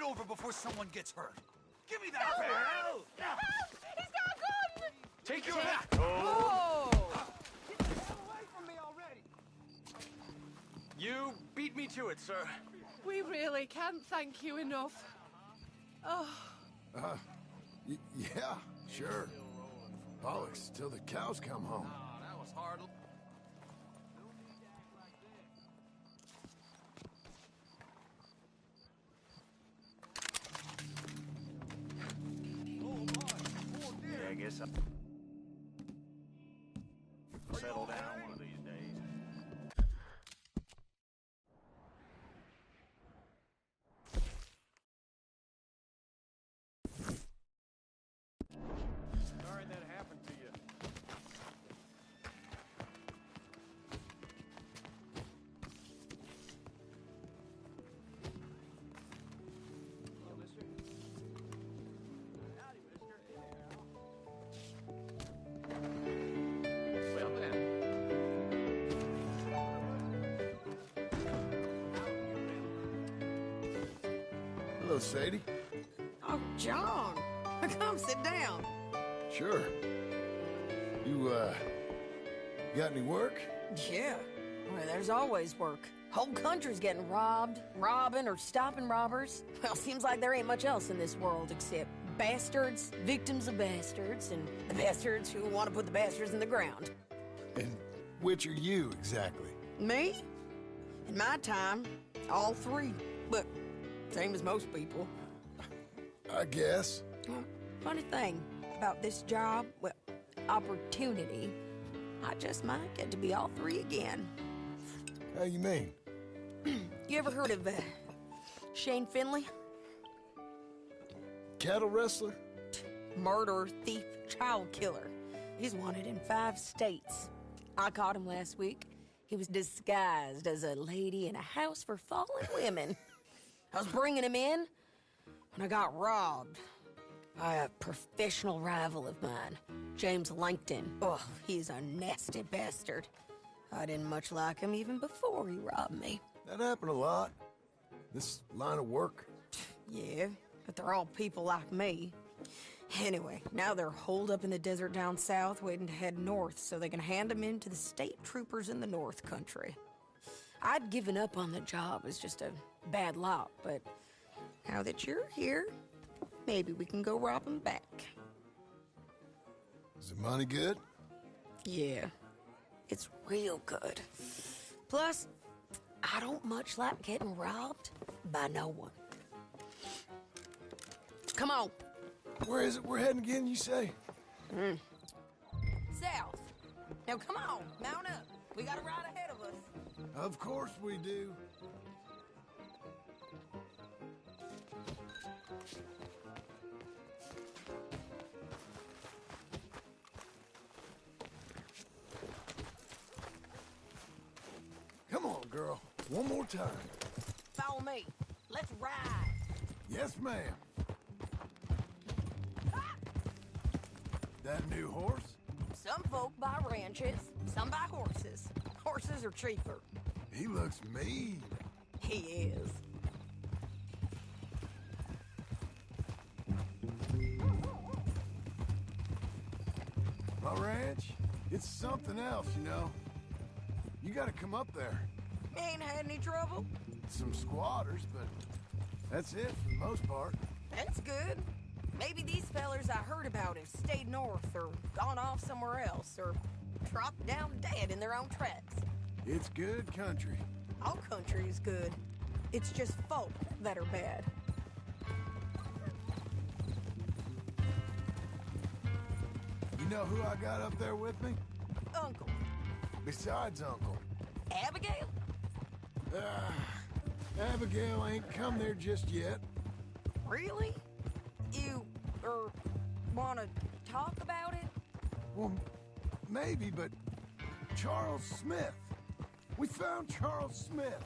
it over before someone gets hurt. Give me that Help! barrel! Help! He's got a gun! Take your hat! Oh! Get the hell away from me already! You beat me to it, sir. We really can't thank you enough. Oh. Yeah, sure. Bollocks, till the cows come home. That was hard. Yeah, I guess I'll settle down one of these days. Sorry that happened to you. Hello, mister. Howdy, mister. Well then. Hello, Sadie. Oh, John. Come sit down. Sure. You, got any work? Yeah. Well, there's always work. Whole country's getting robbed, robbing, or stopping robbers. Well, seems like there ain't much else in this world except bastards, victims of bastards, and the bastards who want to put the bastards in the ground. And which are you, exactly? Me? In my time, all three. But same as most people. I guess. Well, funny thing about this job, well, opportunity, I just might get to be all three again. How you mean? You ever heard of Shane Finley? Cattle wrestler? Murderer, thief, child killer. He's wanted in 5 states. I caught him last week. He was disguised as a lady in a house for fallen women. I was bringing him in when I got robbed by a professional rival of mine, James Langton. Oh, he's a nasty bastard. I didn't much like him even before he robbed me. That happened a lot. This line of work. Yeah, but they're all people like me. Anyway, now they're holed up in the desert down south, waiting to head north so they can hand them in to the state troopers in the north country. I'd given up on the job as just a bad lot, but now that you're here, maybe we can go rob them back. Is the money good? Yeah, it's real good. Plus, I don't much like getting robbed by no one. Come on. Where is it we're heading again, you say? South. Now come on, mount up. We got a ride ahead of us. Of course we do. Come on, girl. One more time. Follow me. Let's ride. Yes, ma'am. That new horse? Some folk buy ranches, some buy horses. Horses are cheaper. He looks mean. He is. My ranch? It's something else, you know. You gotta come up there. Ain't had any trouble? Some squatters, but that's it for the most part. That's good. Maybe these fellers I heard about have stayed north or gone off somewhere else or dropped down dead in their own tracks. It's good country. All country is good. It's just folk that are bad. You know who I got up there with me? Uncle. Besides Uncle. Abigail? Abigail ain't come there just yet. Really? You, wanna talk about it? Well, maybe, but Charles Smith. We found Charles Smith.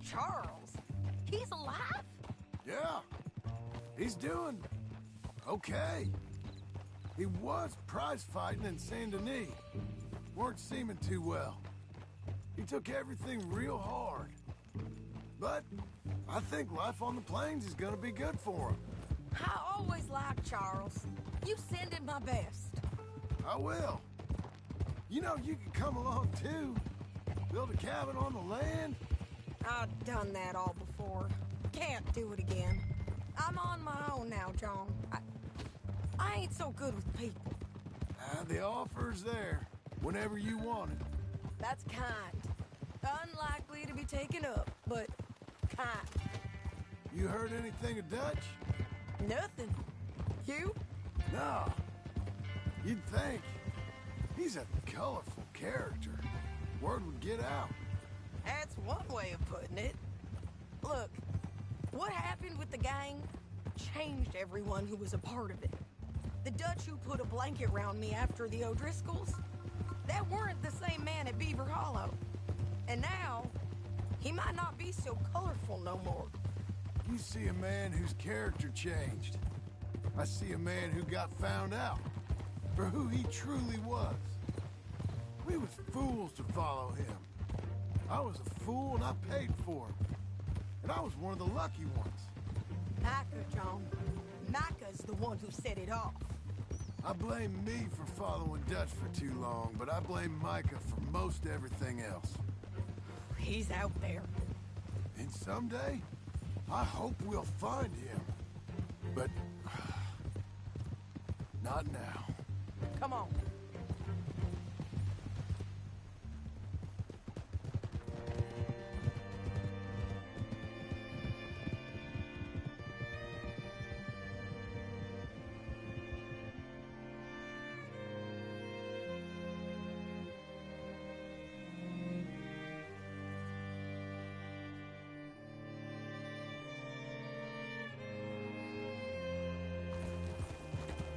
Charles? He's alive? Yeah. He's doing okay. He was prize fighting in Saint Denis. Weren't seeming too well. He took everything real hard. But I think life on the plains is gonna be good for him. I always like Charles. You send him my best. I will. You know, you can come along too. Build a cabin on the land. I've done that all before. Can't do it again. I'm on my own now, John. I ain't so good with people. The offer's there whenever you want it. That's kind. Unlikely to be taken up, but kind. You heard anything of Dutch? Nothing. You? No. You'd think. He's a colorful character. Word would get out. That's one way of putting it. Look, what happened with the gang changed everyone who was a part of it. The Dutch who put a blanket around me after the O'Driscolls, that weren't the same man at Beaver Hollow. And now, he might not be so colorful no more. You see a man whose character changed. I see a man who got found out for who he truly was. We was fools to follow him. I was a fool and I paid for it. And I was one of the lucky ones. Micah, John. Micah's the one who set it off. I blame me for following Dutch for too long, but I blame Micah for most everything else. He's out there. And someday, I hope we'll find him. But not now. Come on.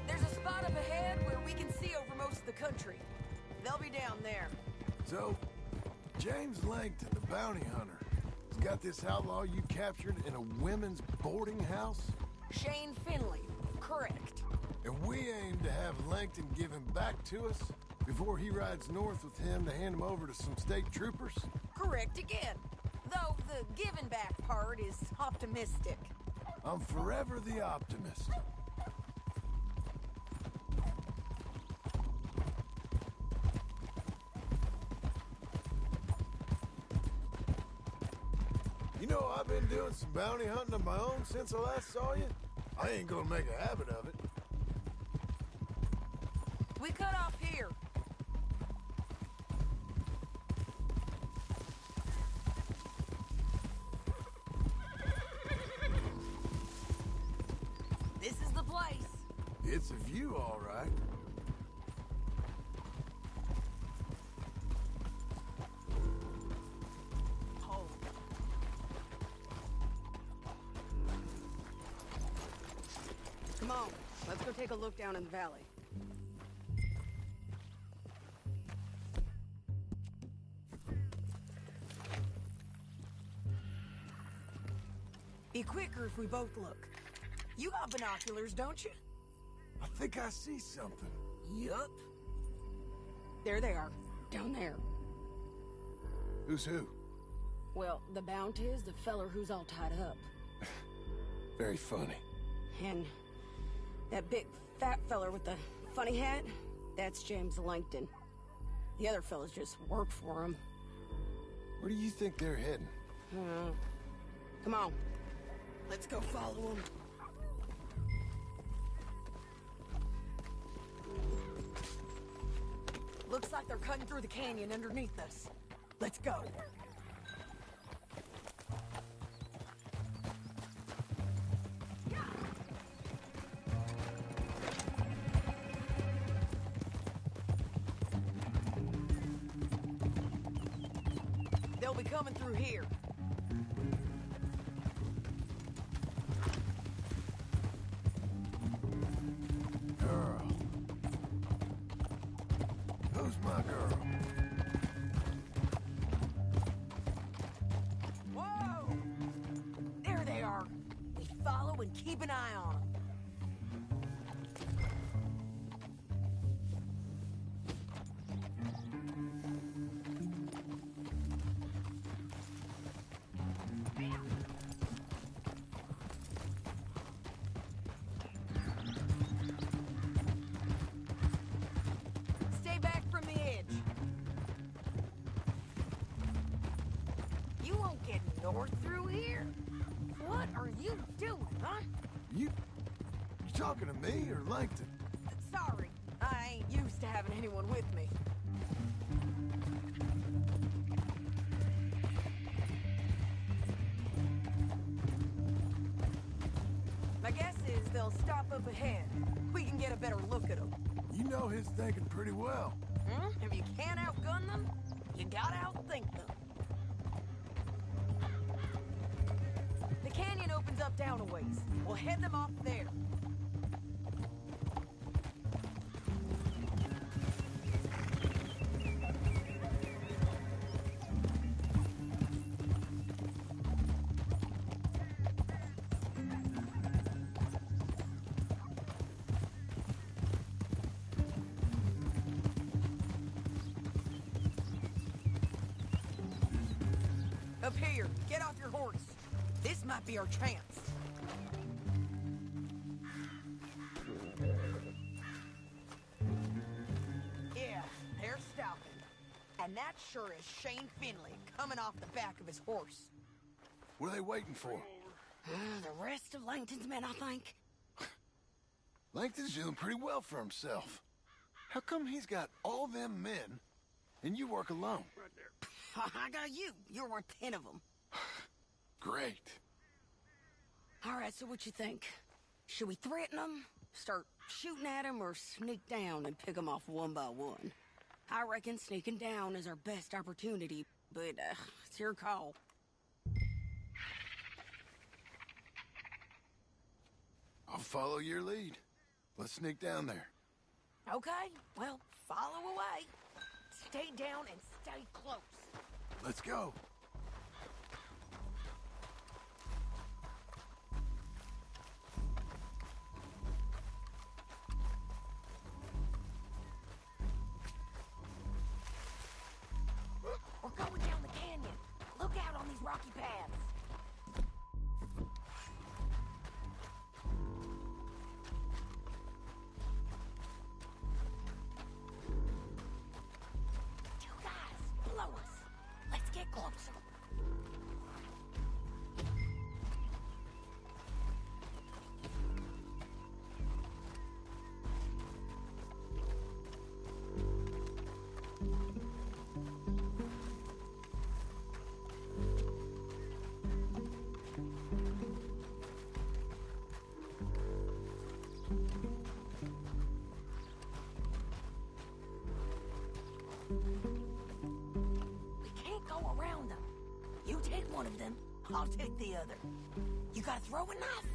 There's a spot up ahead where we can see over most of the country. They'll be down there. So, James Langton, the bounty hunter, has got this outlaw you captured in a women's boarding house? Shane Finley. Correct. And we aim to have Langton give him back to us before he rides north with him to hand him over to some state troopers? Correct again. Though the giving back part is optimistic. I'm forever the optimist. You know, I've been doing some bounty hunting of my own since I last saw you. I ain't gonna make a habit of it. We cut off here. This is the place. It's a view, all right. Hold. Come on, let's go take a look down in the valley. Be quicker if we both look. You got binoculars, don't you? I think I see something. Yup. There they are, down there. Who's who? Well, the Bounty is the feller who's all tied up. Very funny. And that big fat feller with the funny hat, that's James Langton. The other fellas just work for him. Where do you think they're heading? Come on, let's go follow him. Looks like they're cutting through the canyon underneath us. Let's go. They'll be coming through here. Girl. Who's my girl? Whoa! There they are. We follow and keep an eye on them. North through here? What are you doing, huh? You talking to me or Langton? Sorry, I ain't used to having anyone with me. My guess is they'll stop up ahead. We can get a better look at them. You know his thinking pretty well. Hmm? If you can't outgun them, you gotta outthink them. The canyon opens up down a ways. We'll head them off there. Up here, get off your horse. This might be our chance. Yeah, they're stopping. And that sure is Shane Finley coming off the back of his horse. What are they waiting for? The rest of Langton's men, I think. Langton's doing pretty well for himself. How come he's got all them men, and you work alone? I got you. You're worth 10 of them. Great. All right, so what you think? Should we threaten them, start shooting at them, or sneak down and pick them off one by one? I reckon sneaking down is our best opportunity, but it's your call. I'll follow your lead. Let's sneak down there. Okay, well, follow away. Stay down and stay close. Let's go. We're going down the canyon. Look out on these rocky paths. Two guys below us. Let's get closer. We can't go around them. You take one of them, I'll take the other. You got a throwing knife?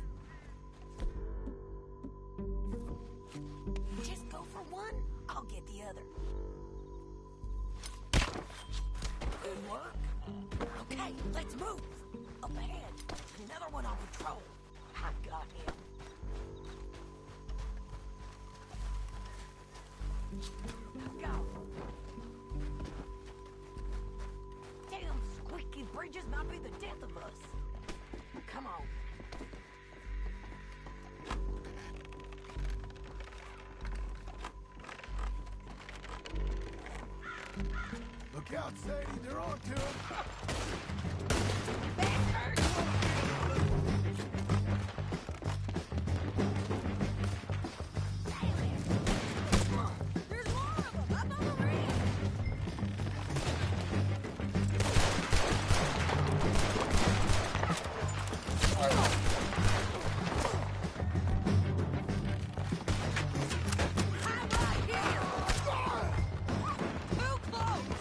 Just go for one, I'll get the other. Good work. Okay, let's move. Up ahead, another one on patrol. I got him. Go. Damn squeaky bridges might be the death of us. Come on. Look out, Sadie. They're on to him. There's more of them up on the ridge. I'm right here. Too close.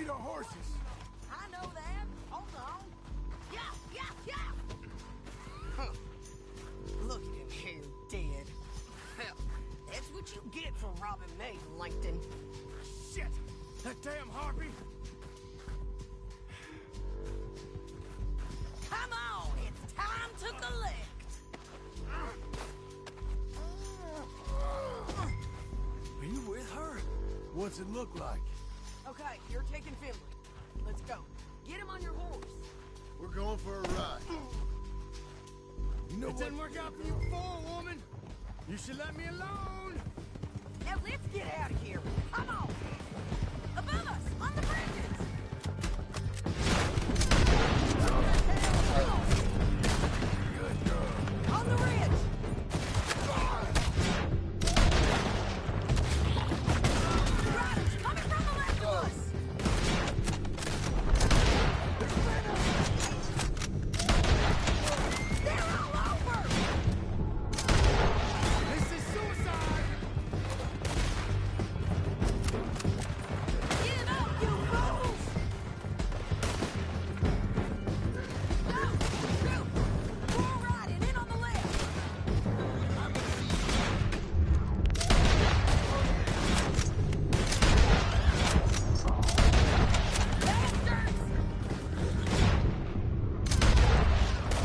feed our horses. I know that. Hold on. Yeah, yeah, yeah. Huh. Look at him here, dead. Hell, that's what you get for robbing me, Langton. Shit! That damn harpy! Come on, it's time to collect. Are you with her? What's it look like? Okay, you're taking Finley. Let's go. Get him on your horse. We're going for a ride. You know It what? didn't work out for you before, woman! You should let me alone! Now let's get out of here. Come on. Above us, on the bridges. Good girl. On the ridge. Riders coming from the left of us. They're all over. This is suicide! Get up, you fools! Go! Shoot! Full riding in on the left! Bastards!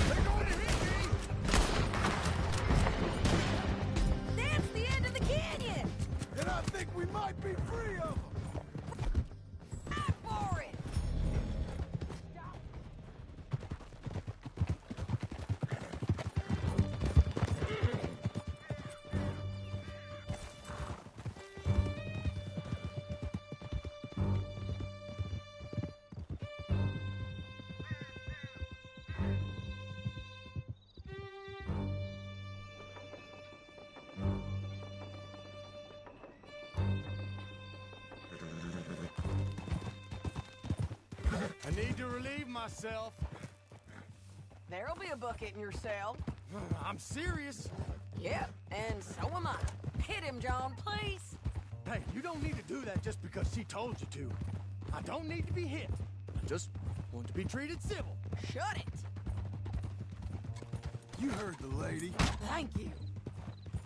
They're going to hit me! That's the end of the canyon! And I think we might be free of them. Fight for it! I need to relieve myself. There'll be a bucket in your cell. I'm serious. Yep, and so am I. Hit him, John, please. Hey, you don't need to do that just because she told you to. I don't need to be hit. I just want to be treated civil. Shut it. You heard the lady. Thank you.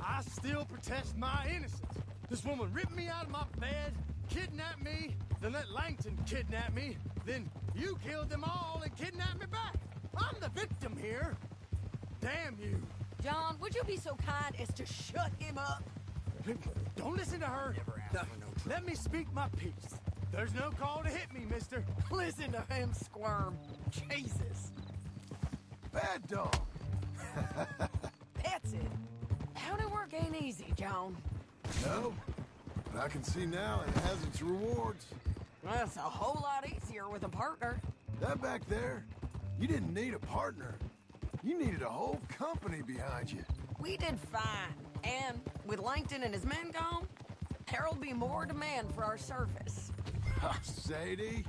I still protest my innocence. This woman ripped me out of my bed, kidnapped me, then let Langton kidnap me, then you killed them all and kidnapped me back. I'm the victim here. Damn you. John, would you be so kind as to shut him up? Don't listen to her. Let me speak my piece. There's no call to hit me, mister. Listen to him squirm. Jesus. Bad dog. That's it. County work ain't easy, John. No, but I can see now it has its rewards. That's a whole lot easier with a partner. That back there, you didn't need a partner. You needed a whole company behind you. We did fine. And with Langton and his men gone, there'll be more demand for our service. Sadie,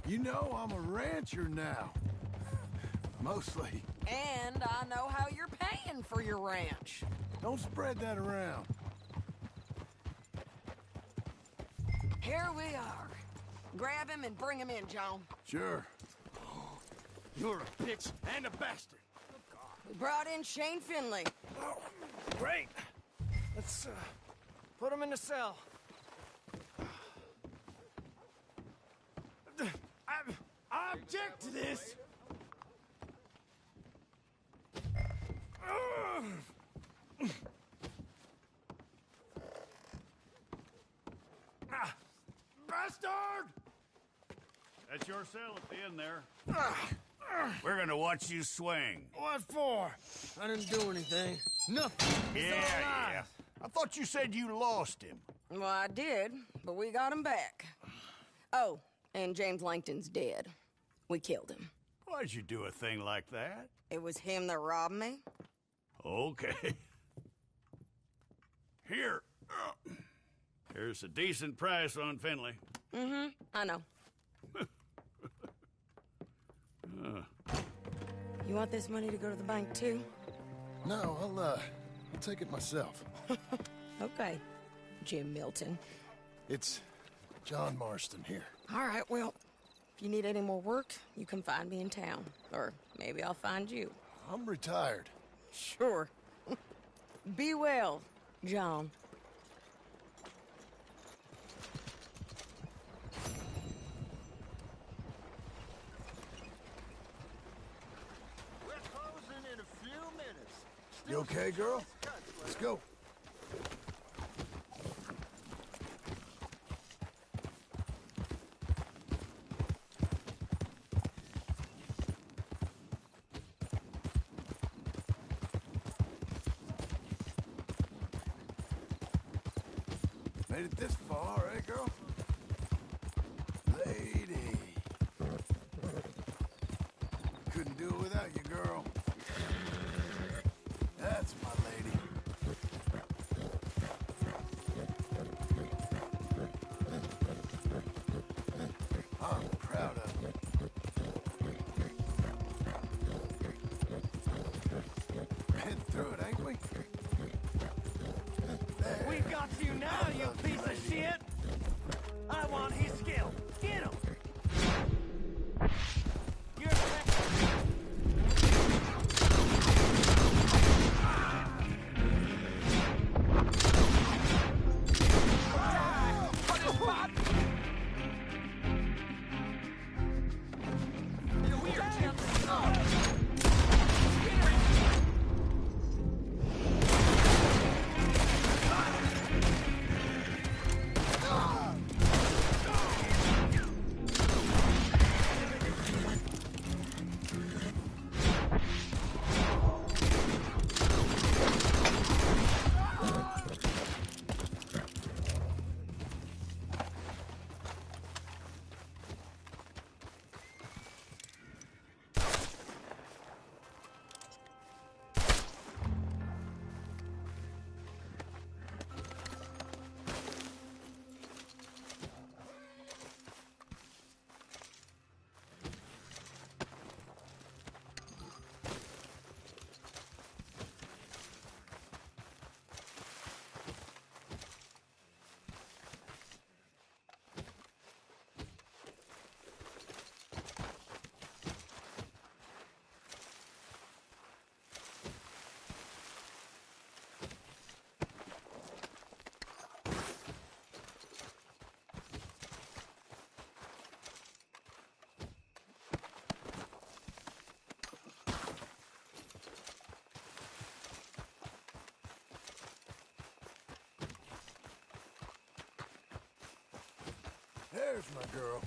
you know I'm a rancher now. Mostly. And I know how you're paying for your ranch. Don't spread that around. Here we are. Grab him and bring him in, John. Sure. You're a bitch and a bastard. We brought in Shane Finley. Oh, great. Let's put him in the cell. I object to this. Bastard! That's your cell at the end there. We're gonna watch you swing. What for? I didn't do anything. Nothing. He's all alive. I thought you said you lost him. Well, I did, but we got him back. Oh, and James Langton's dead. We killed him. Why'd you do a thing like that? It was him that robbed me. Okay. Here. Here's a decent price on Finley. Mm-hmm, I know. You want this money to go to the bank, too? No, I'll take it myself. Okay, Jim Milton. It's John Marston here. All right, well, if you need any more work, you can find me in town. Or maybe I'll find you. I'm retired. Sure. Be well, John. We're closing in a few minutes. You okay, girl? Let's go. Made it this far, eh, girl? Lady. Couldn't do it without you, girl. That's my lady. I'm proud of you. Heading through it, ain't we? There. We've got you now, I you love you, piece of lady. shit! I want his skill. Get him! You're There's my girl.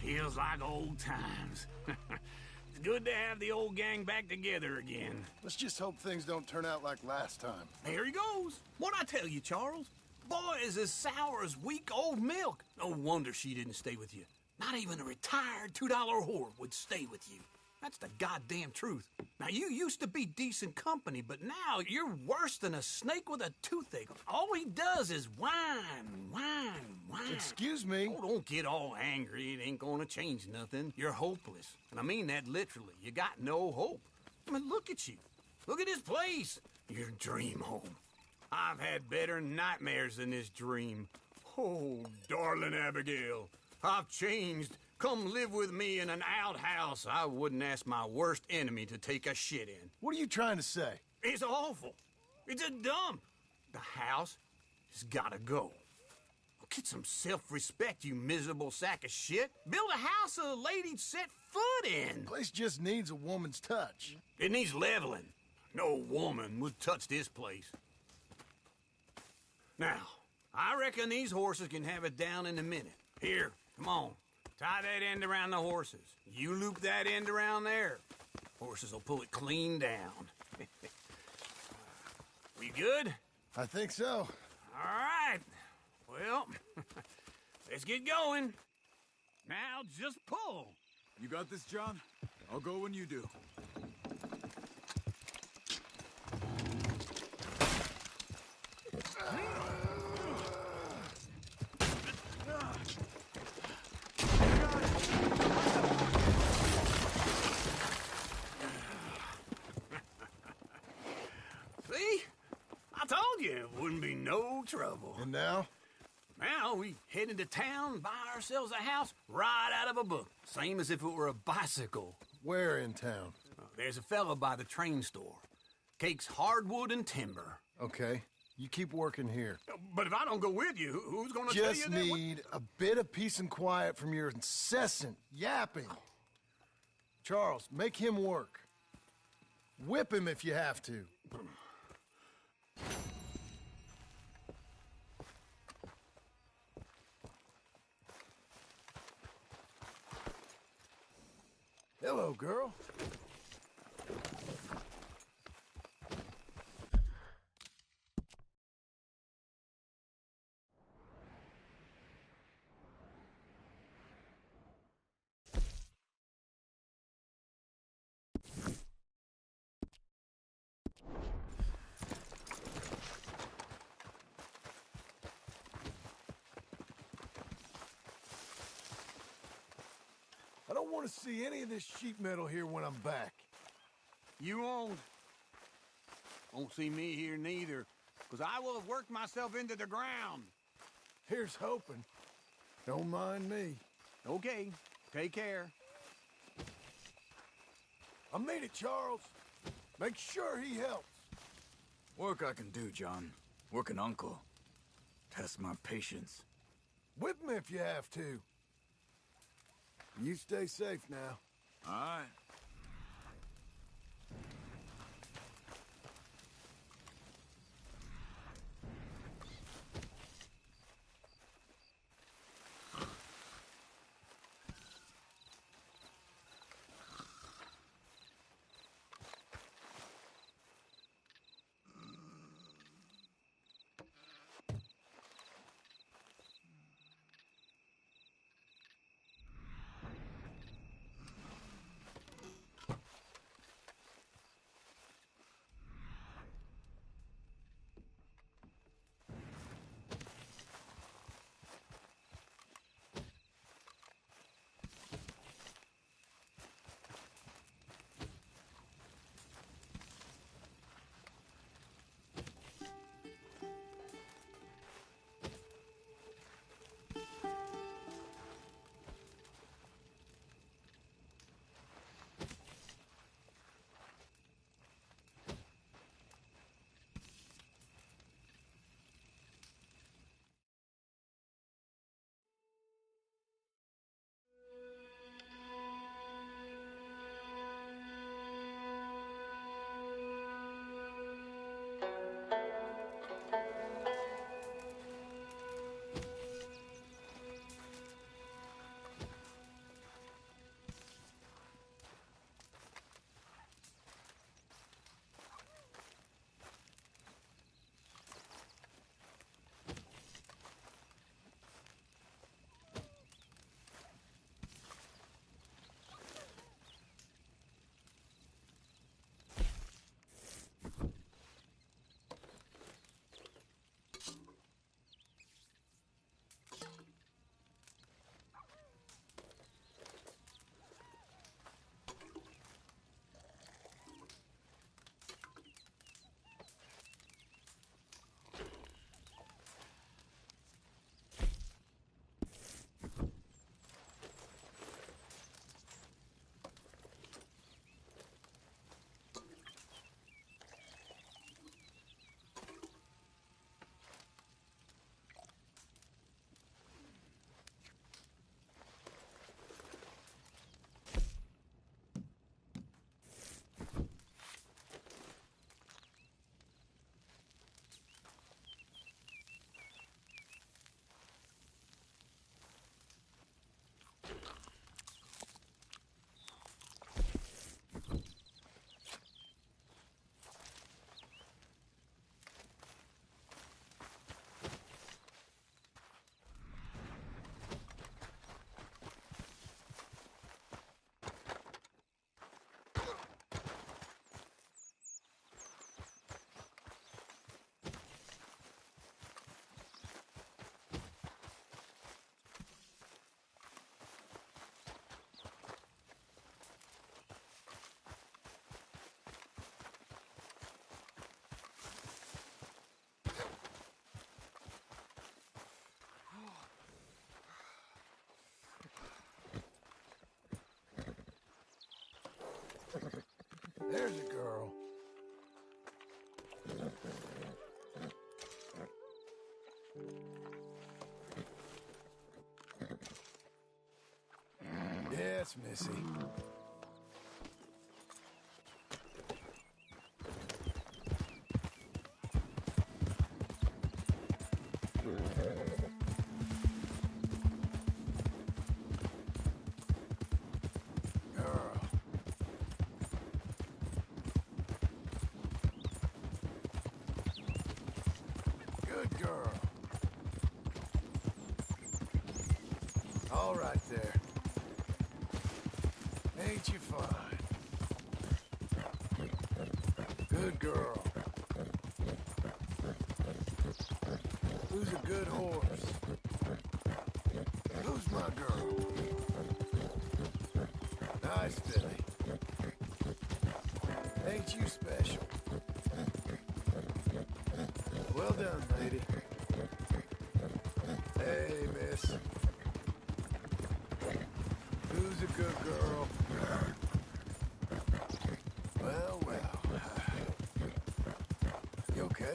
Feels like old times. It's good to have the old gang back together again. Let's just hope things don't turn out like last time. There he goes. What'd I tell you, Charles? Boy is as sour as week-old milk. No wonder she didn't stay with you. Not even a retired $2 whore would stay with you. That's the goddamn truth. Now, you used to be decent company, but now you're worse than a snake with a toothache. All he does is whine, whine, whine. Excuse me. Oh, don't get all angry. It ain't gonna change nothing. You're hopeless. And I mean that literally. You got no hope. I mean, look at you. Look at this place. Your dream home. I've had better nightmares than this dream. Oh, darling Abigail, I've changed. Come live with me in an outhouse I wouldn't ask my worst enemy to take a shit in. What are you trying to say? It's awful. It's a dump. The house has gotta go. Get some self-respect, you miserable sack of shit. Build a house a lady'd set foot in. Place just needs a woman's touch. It needs leveling. No woman would touch this place. Now, I reckon these horses can have it down in a minute. Here, come on. Tie that end around the horses. You loop that end around there. Horses will pull it clean down. We good? I think so. All right. Well, let's get going. Now just pull. You got this, John? I'll go when you do. See? I told you it wouldn't be no trouble. And now? Now we head into town, buy ourselves a house right out of a book. Same as if it were a bicycle. Where in town? There's a fella by the train store. Cakes hardwood and timber. Okay, you keep working here. But if I don't go with you, who's gonna tell you Just that? need a bit of peace and quiet from your incessant yapping. Charles, make him work. Whip him if you have to. Hello, girl. I don't want to see any of this sheet metal here when I'm back. You won't see me here neither, because I will have worked myself into the ground. Here's hoping. Don't mind me. Okay, take care. I mean it, Charles. Make sure he helps. Work I can do, John. Work an uncle. Test my patience. Whip me if you have to. You stay safe now. All right. There's a girl. Yes, Missy. Girl. Good girl. All right there. Ain't you fine? Good girl. Who's a good horse? Who's my girl? Nice filly. Ain't you special? Well done, lady. Hey, miss. Who's a good girl? Well, well. You okay?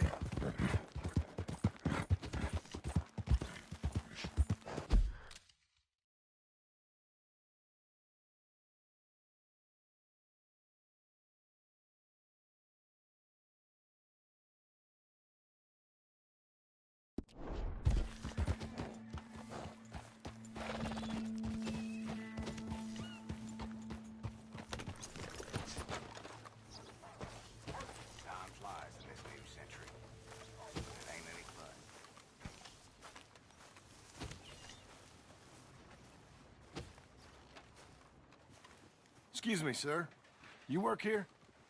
Time flies in this new century. It ain't any fun. Excuse me, sir. You work here?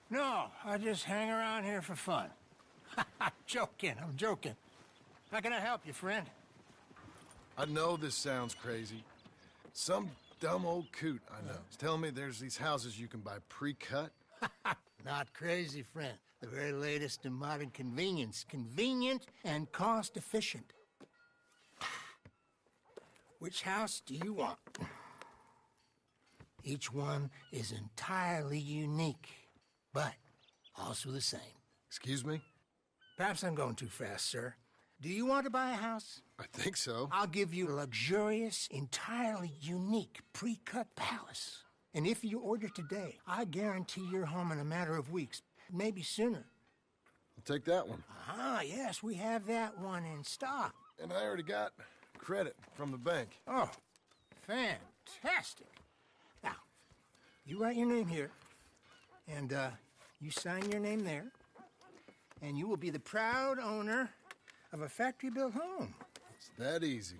No, I just hang around here for fun. I'm joking. How can I help you, friend? I know this sounds crazy. Some dumb old coot I know is telling me there's these houses you can buy pre-cut. Not crazy, friend. The very latest in modern convenience. Convenient and cost-efficient. Which house do you want? Each one is entirely unique, but also the same. Excuse me? Perhaps I'm going too fast, sir. Do you want to buy a house? I think so. I'll give you a luxurious, entirely unique pre-cut palace. And if you order today, I guarantee you're home in a matter of weeks, maybe sooner. I'll take that one. Ah, yes, we have that one in stock. And I already got credit from the bank. Oh, fantastic. Now, you write your name here, and you sign your name there, and you will be the proud owner of a factory-built home. It's that easy.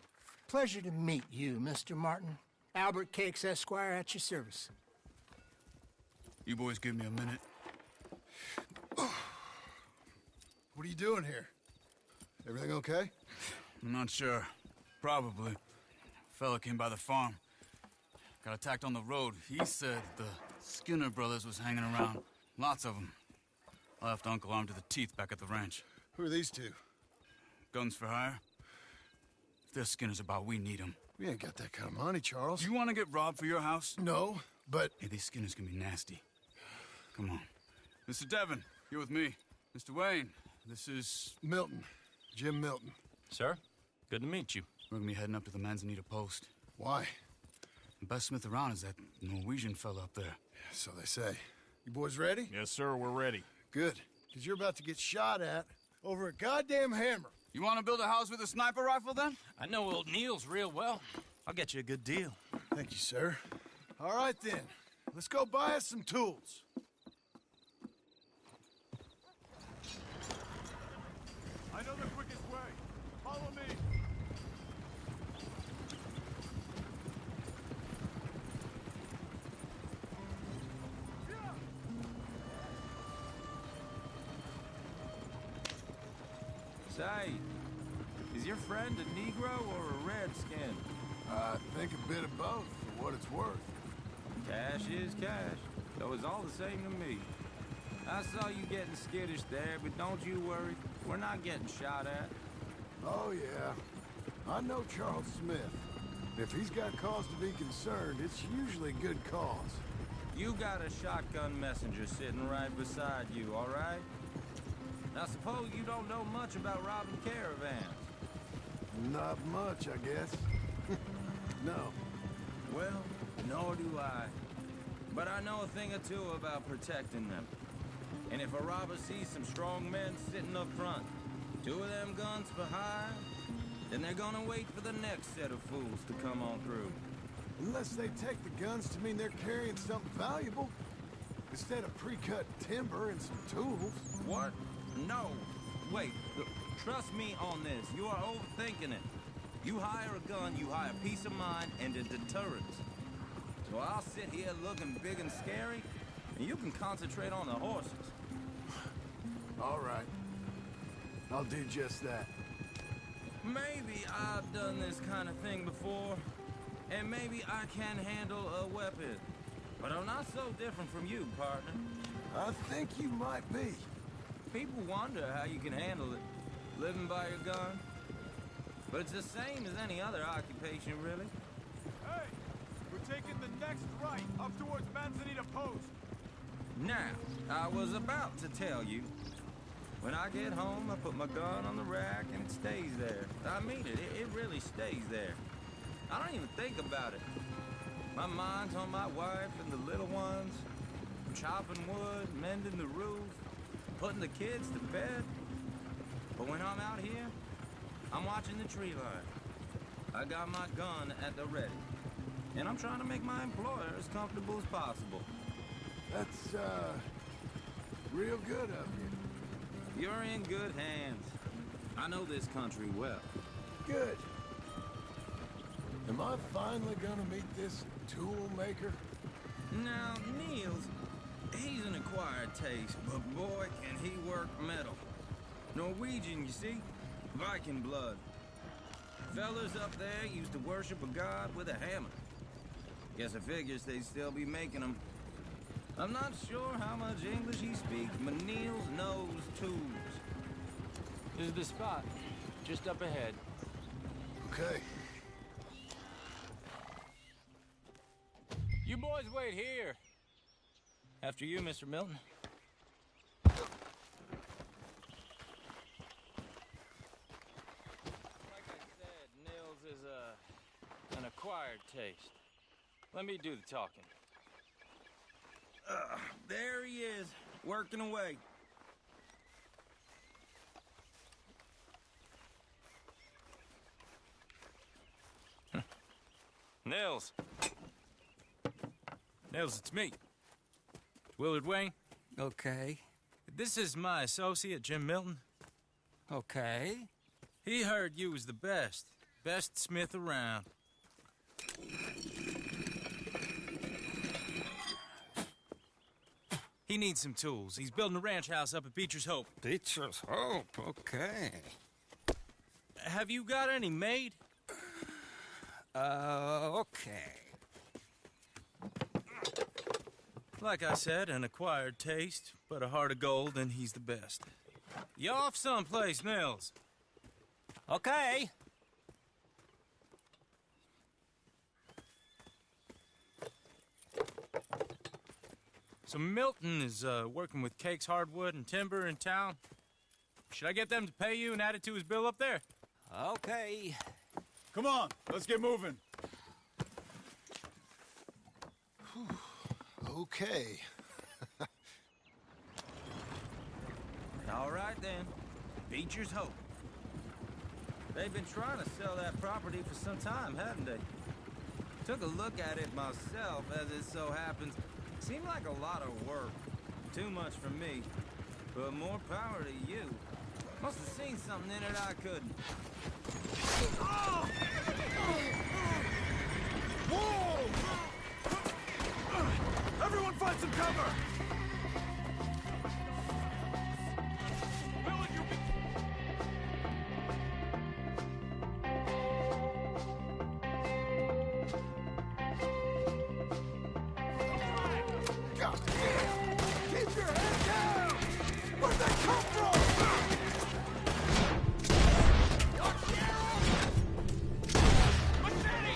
Pleasure to meet you, Mr. Martin. Albert Cakes, Esquire, at your service. You boys give me a minute. What are you doing here? Everything okay? I'm not sure. Probably. Fella came by the farm. Got attacked on the road. He said the Skinner brothers was hanging around. Lots of them. I left Uncle armed to the teeth back at the ranch. Who are these two? Guns for hire? If they're Skinner's about, we need them. We ain't got that kind of money, Charles. Do you want to get robbed for your house? No, but... Hey, these Skinners can be nasty. Come on. Mr. Devon, you're with me. Mr. Wayne, this is... Milton. Jim Milton. Sir, good to meet you. We're gonna be heading up to the Manzanita post. Why? The best smith around is that Norwegian fella up there. So they say. You boys ready? Yes, sir, we're ready. Good. Because you're about to get shot at over a goddamn hammer. You want to build a house with a sniper rifle, then? I know old Neil's real well. I'll get you a good deal. Thank you, sir. All right, then. Let's go buy us some tools. I know the quickest way. Follow me. Say, is your friend a Negro or a Redskin? I think a bit of both, for what it's worth. Cash is cash, though it's all the same to me. I saw you getting skittish there, but don't you worry. We're not getting shot at. Oh, yeah. I know Charles Smith. If he's got cause to be concerned, it's usually good cause. You got a shotgun messenger sitting right beside you, all right? Now suppose you don't know much about robbing caravans. Not much, I guess. No. Well, nor do I. But I know a thing or two about protecting them. And if a robber sees some strong men sitting up front, 2 of them guns behind, then they're gonna wait for the next set of fools to come on through. Unless they take the guns to mean they're carrying something valuable. Instead of pre-cut timber and some tools. What? No. Wait. Look, trust me on this. You are overthinking it. You hire a gun, you hire peace of mind and a deterrent. So I'll sit here looking big and scary, and you can concentrate on the horses. All right. I'll do just that. Maybe I've done this kind of thing before, and maybe I can handle a weapon. But I'm not so different from you, partner. I think you might be. People wonder how you can handle it, living by your gun. But it's the same as any other occupation, really. Hey, we're taking the next right, up towards Manzanita Post. Now, I was about to tell you. When I get home, I put my gun on the rack and it stays there. I mean it, it really stays there. I don't even think about it. My mind's on my wife and the little ones. I'm chopping wood, mending the roof, putting the kids to bed. But when I'm out here, I'm watching the tree line. I got my gun at the ready. And I'm trying to make my employer as comfortable as possible. That's, real good of you. You're in good hands. I know this country well. Good. Am I finally gonna meet this tool maker? Now, Niels, he's an acquired taste, but boy, can he work metal. Norwegian, you see? Viking blood. Fellas up there used to worship a god with a hammer. Guess I figures they'd still be making them. I'm not sure how much English he speaks, but Niels knows tools. This is the spot, just up ahead. Okay. You boys wait here. After you, Mr. Milton. Like I said, Niels is an acquired taste. Let me do the talking. There he is, working away. Nils. Nils, it's me. Willard Wayne. Okay. This is my associate, Jim Milton. Okay. He heard you was the best smith around. He needs some tools. He's building a ranch house up at Beecher's Hope. Beecher's Hope, okay. Have you got any made? Okay. Like I said, an acquired taste, but a heart of gold, and he's the best. You off someplace, Nils? Okay. So Milton is working with Cakes Hardwood and Timber in town. Should I get them to pay you and add it to his bill up there? Okay. Come on, let's get moving. Okay. All right then, Beecher's Hope. They've been trying to sell that property for some time, haven't they? Took a look at it myself, as it so happens. Seemed like a lot of work. Too much for me. But more power to you. Must have seen something in it I couldn't. Oh! Whoa! Everyone find some cover! God damn! Keep your head down! Where'd they come from? Machete!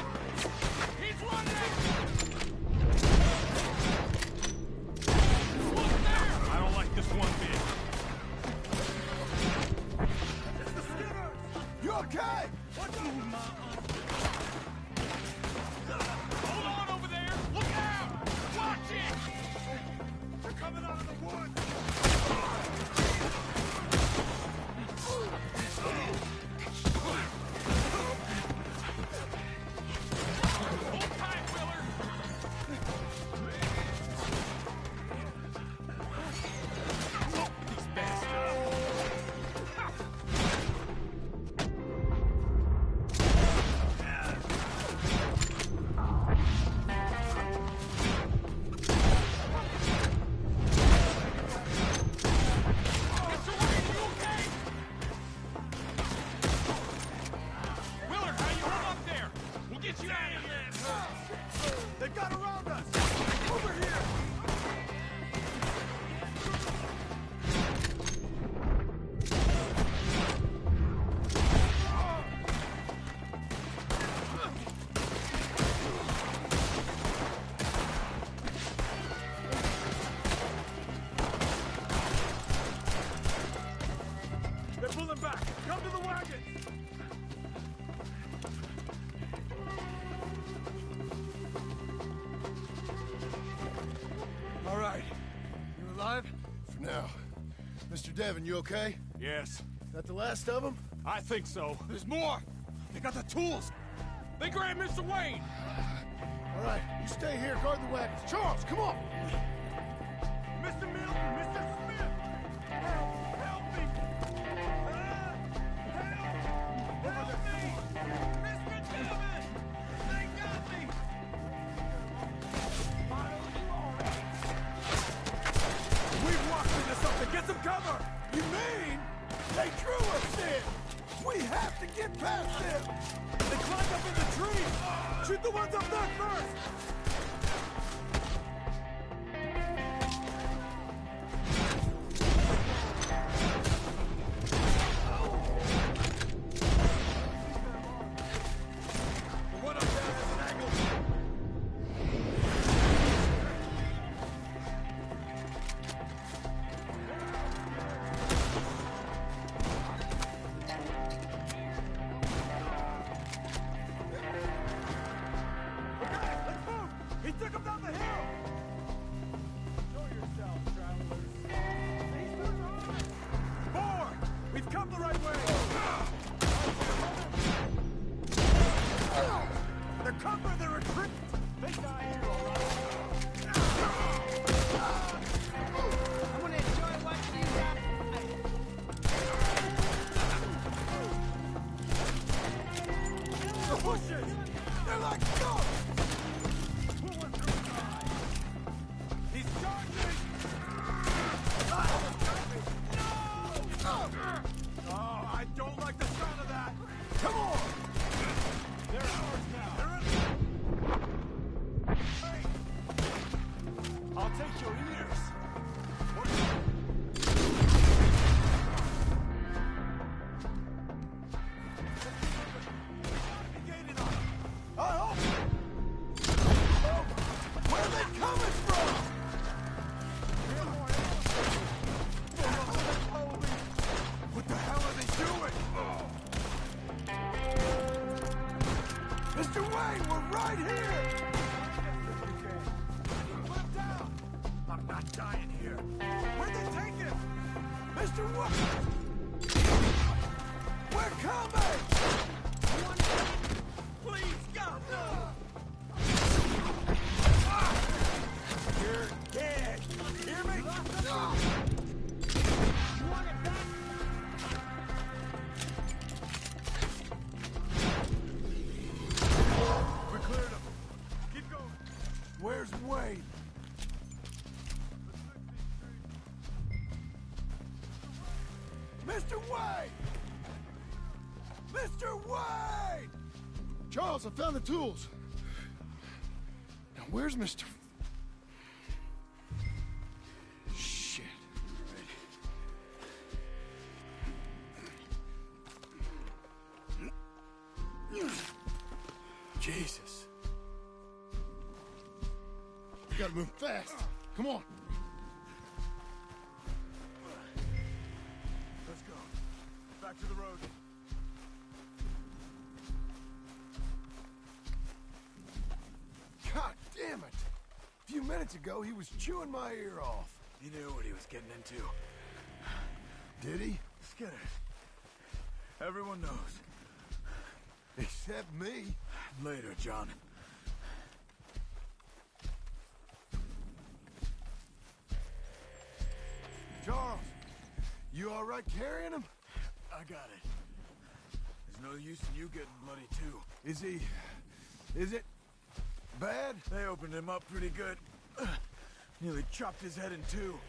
He's running! okay? Hold on over there! Look out! Watch it! They're coming out of the woods! Hold tight, Willard! These bastards! Willard, how you hold up there? We'll get you out of here! They've got around us! Over here! They're pulling back! Come to the wagon! All right. You alive? For now. Mr. Devon, you okay? Yes, That the last of them? I think so. There's more! They got the tools! They grabbed Mr. Wayne! All right, you stay here, guard the wagons. Charles, come on! Mr. Milton! Mr. Smith! Help! Help me! Help! Help me! Mr. Devon! They got me! We've walked into something! Get some cover! You mean they drew us in? We have to get past them! They climbed up in the trees! Shoot the ones up there first! The one up there has an angle! Okay, let's move! He took him down the hill! Show yourself, travelers. Four! We've come the right way! They're covering the retreat! They die here, all right? I'm gonna enjoy watching you guys fight. The bushes! They're like dogs! Pull one through his eye. He's charging! Oh, I don't like the sound of that! Come on! They're ours now. Hey! I'll take your ears. I hope. Oh, where are they coming from? What the hell are they doing? Mr. Wayne, we're right here! Put him down! I'm not dying here. Where'd they take him? Mr. Wayne! We're coming! Please, God, no! You're dead! Hear me? No! You want it back? We cleared him. Keep going. Where's Wade? Mr. Wade! Mr. Wade! Charles, I found the tools. Now, where's Mr. Shit. Jesus. We gotta move fast. Come on. Let's go. Back to the road. minutes ago, he was chewing my ear off. He knew what he was getting into. Did he? Skinner. Everyone knows. Except me. Later, John. Charles, you all right carrying him? I got it. There's no use in you getting bloody, too. Is it bad? They opened him up pretty good. Nearly chopped his head in two.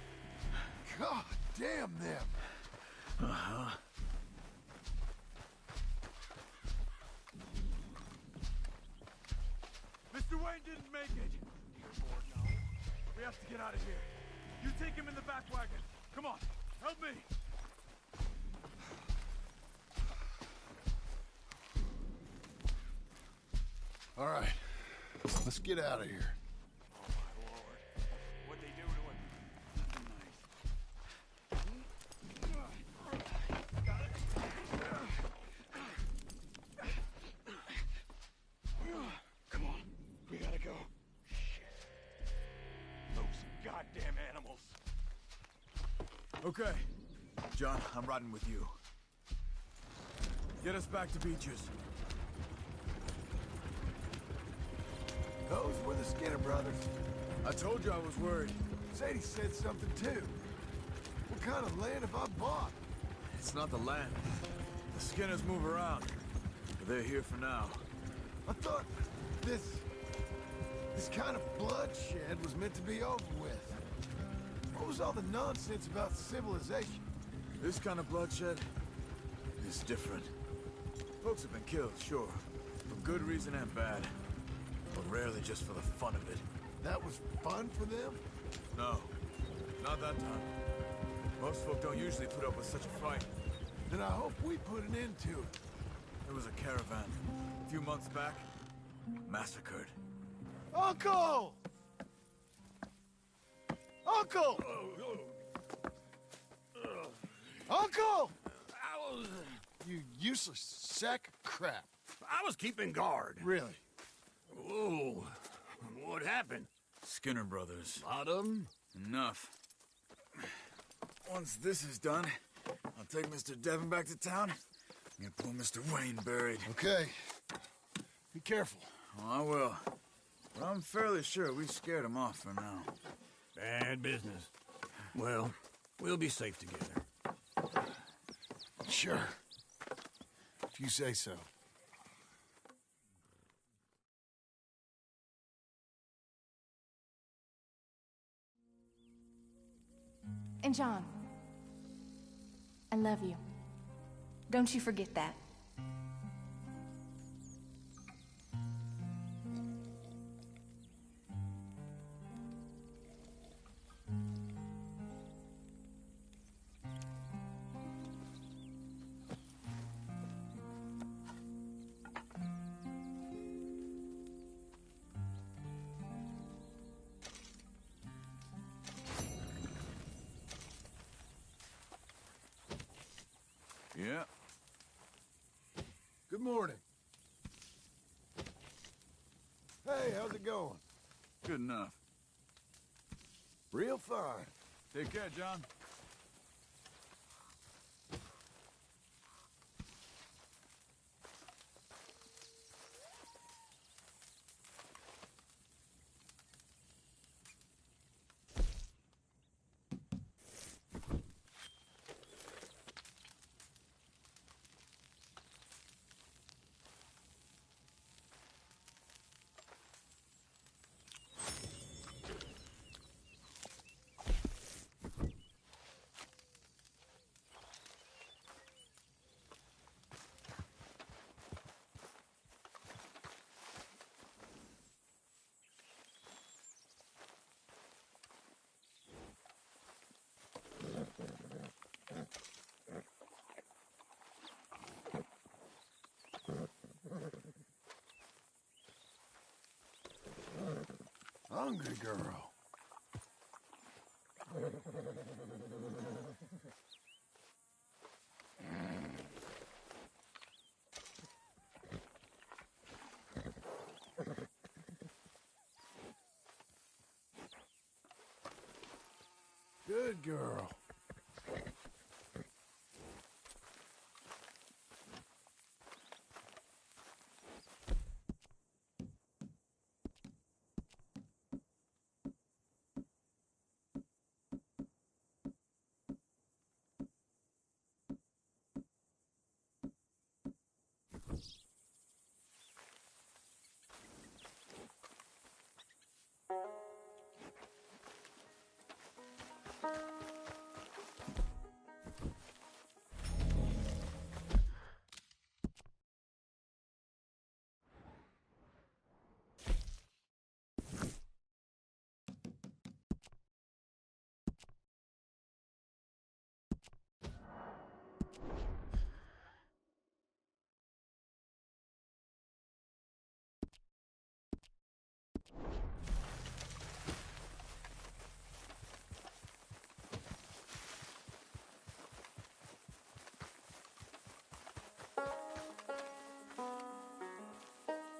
God damn them. Uh-huh. Mr. Wayne didn't make it. You're bored now. We have to get out of here. You take him in the back wagon. Come on, help me. All right, let's get out of here. Oh, my Lord. What'd they do to him? Come on, we gotta go. Shit. Those goddamn animals. Okay. John, I'm riding with you. Get us back to Beaches. Those were the Skinner brothers. I told you I was worried. Sadie said something too. What kind of land have I bought? It's not the land. The Skinners move around. But they're here for now. I thought this kind of bloodshed was meant to be over with. What was all the nonsense about civilization? This kind of bloodshed is different. Folks have been killed, sure. For good reason and bad. But rarely just for the fun of it. That was fun for them? No. Not that time. Most folk don't usually put up with such a fight. Then I hope we put an end to it. There was a caravan. A few months back. Massacred. Uncle! Uncle! Uncle! You useless sack of crap. I was keeping guard. Really? Whoa. What happened? Skinner brothers. Lot of them? Enough. Once this is done, I'll take Mr. Devon back to town and get poor Mr. Wayne buried. Okay. Be careful. Oh, I will. But I'm fairly sure we scared him off for now. Bad business. Well, we'll be safe together. Sure. If you say so. And John, I love you. Don't you forget that. Yeah. Good morning. Hey, how's it going? Good enough. Real fine. Take care, John. Hungry girl. Good girl.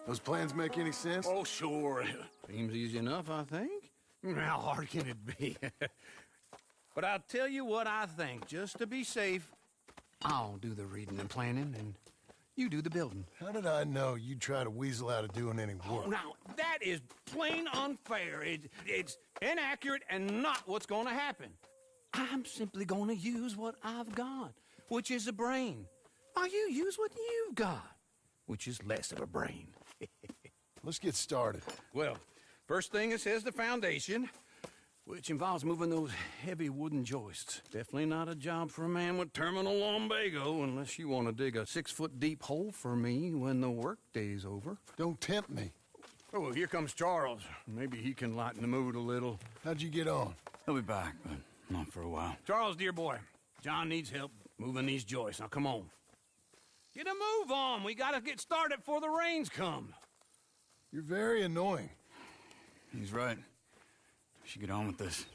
Those plans make any sense? Oh, sure. Seems easy enough, I think. How hard can it be? But I'll tell you what I think. Just to be safe, I'll do the reading and planning, and you do the building. How did I know you'd try to weasel out of doing any work? Oh, now, that is plain unfair. It's inaccurate and not what's going to happen. I'm simply going to use what I've got, which is a brain. While you use what you've got, which is less of a brain. Let's get started. Well, first thing it says the foundation, which involves moving those heavy wooden joists. Definitely not a job for a man with terminal lumbago unless you want to dig a 6-foot deep hole for me when the workday's over. Don't tempt me. Oh, here comes Charles. Maybe he can lighten the mood a little. How'd you get on? He'll be back, but not for a while. Charles, dear boy, John needs help moving these joists. Now, come on. Get a move on. We gotta get started before the rains come. You're very annoying. He's right. We should get on with this.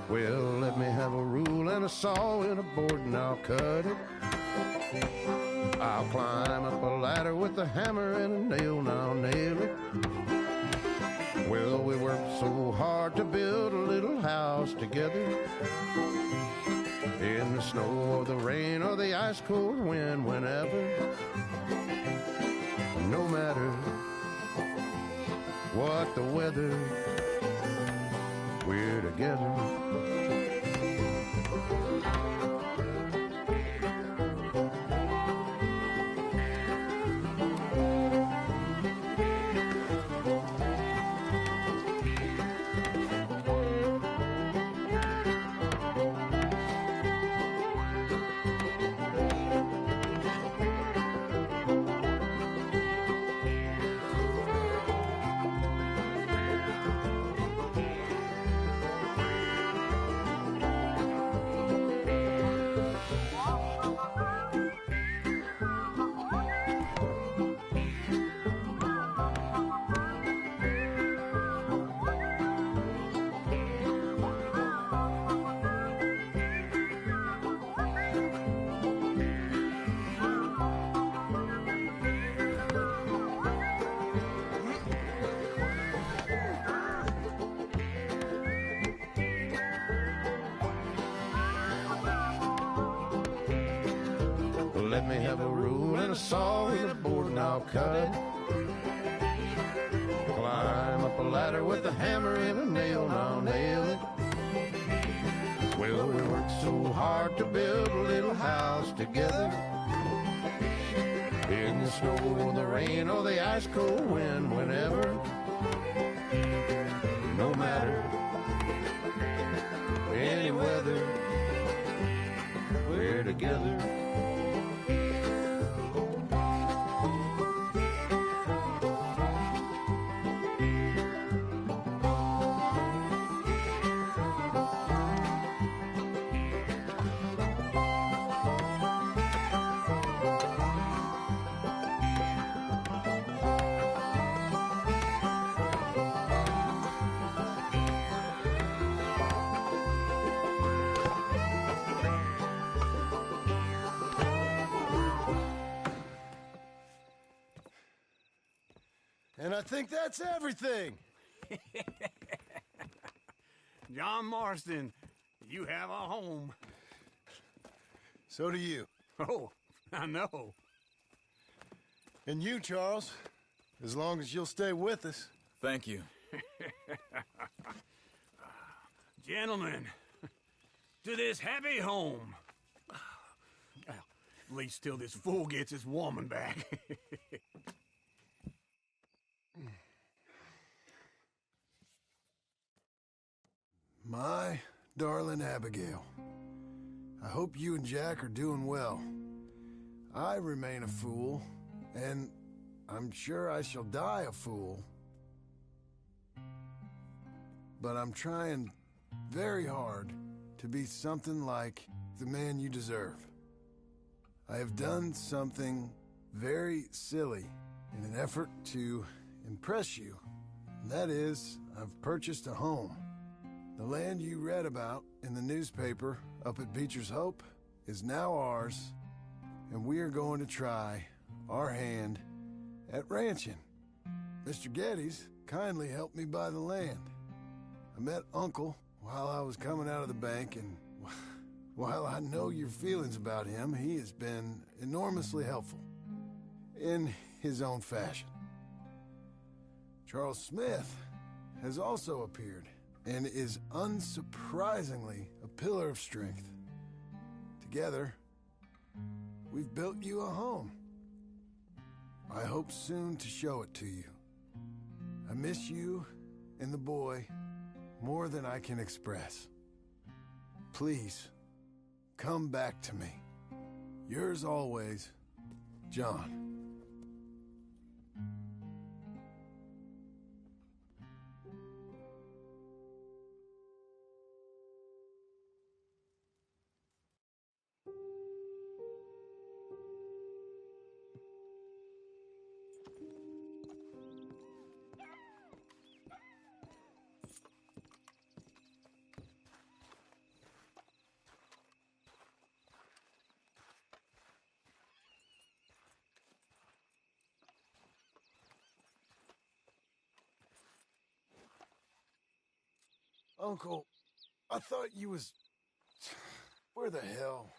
Well, let me have a rule and a saw and a board and I'll cut it. I'll climb up a ladder with a hammer and a nail and I'll nail it. Well, we worked so hard to build a little house together. In the snow or the rain or the ice cold wind, whenever. No matter what the weather, we're together. Let me have a rule and a saw and a board and I'll cut it. ladder with a hammer and a nail, now nail it. Well, we worked so hard to build a little house together. In the snow, the rain, or the ice cold wind, whenever. No matter any weather, we're together. And I think that's everything. John Marston, you have a home. So do you. Oh, I know. And you, Charles, as long as you'll stay with us. Thank you. Gentlemen, to this happy home. Well, at least till this fool gets his woman back. My darling Abigail, I hope you and Jack are doing well. I remain a fool, and I'm sure I shall die a fool. But I'm trying very hard to be something like the man you deserve. I have done something very silly in an effort to impress you. And that is, I've purchased a home. The land you read about in the newspaper up at Beecher's Hope is now ours, and we are going to try our hand at ranching. Mr. Geddes kindly helped me buy the land. I met Uncle while I was coming out of the bank, and while I know your feelings about him, he has been enormously helpful in his own fashion. Charles Smith has also appeared and is unsurprisingly a pillar of strength. Together, we've built you a home. I hope soon to show it to you. I miss you and the boy more than I can express. Please, come back to me. Yours always, John. Uncle, I thought you was... Where the hell?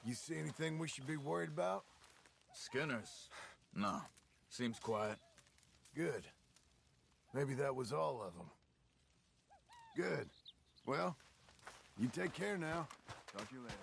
You see anything we should be worried about? Skinners? No. Seems quiet. Good. Maybe that was all of them. Good. Well, you take care now. Talk to you later.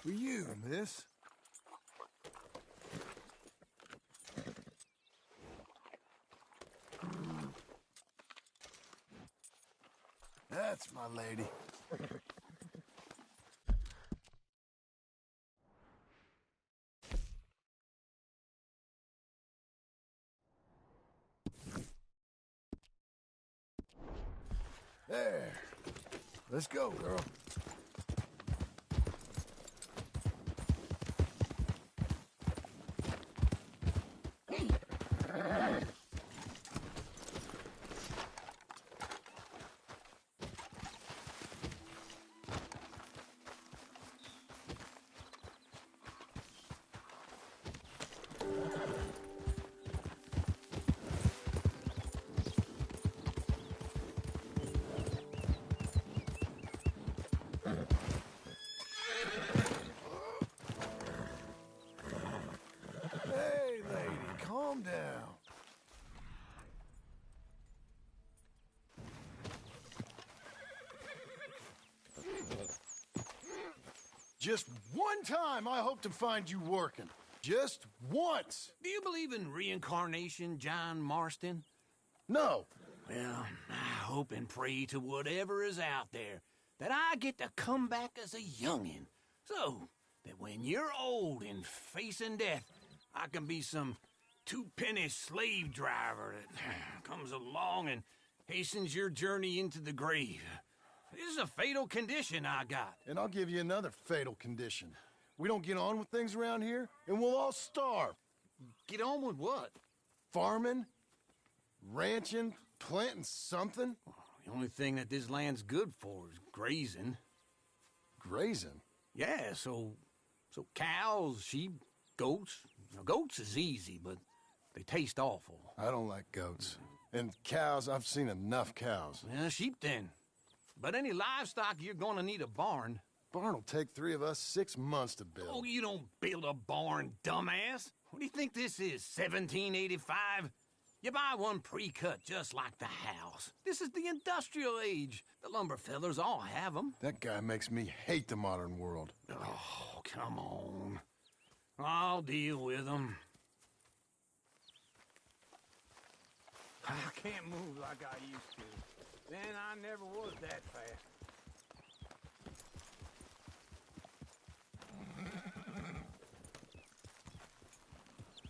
For you, miss. That's my lady. There. Let's go, girl. Hey, lady, calm down. Just one time I hope to find you working. Just once. Do you believe in reincarnation, John Marston? No. Well, I hope and pray to whatever is out there that I get to come back as a youngin', so that when you're old and facing death, I can be some two-penny slave driver that comes along and hastens your journey into the grave. This is a fatal condition I got. And I'll give you another fatal condition. We don't get on with things around here, and we'll all starve. Get on with what? Farming, ranching, planting something. The only thing that this land's good for is grazing. Grazing? Yeah, so cows, sheep, goats. Now, goats is easy, but they taste awful. I don't like goats. And cows, I've seen enough cows. Yeah, sheep then. But any livestock, you're gonna need a barn. Barn will take 3 of us 6 months to build. Oh, you don't build a barn, dumbass. What do you think this is, 1785? You buy one pre-cut just like the house. This is the industrial age. The lumber fellers all have them. That guy makes me hate the modern world. Oh, come on. I'll deal with them. I can't move like I used to. Then I never was that fast.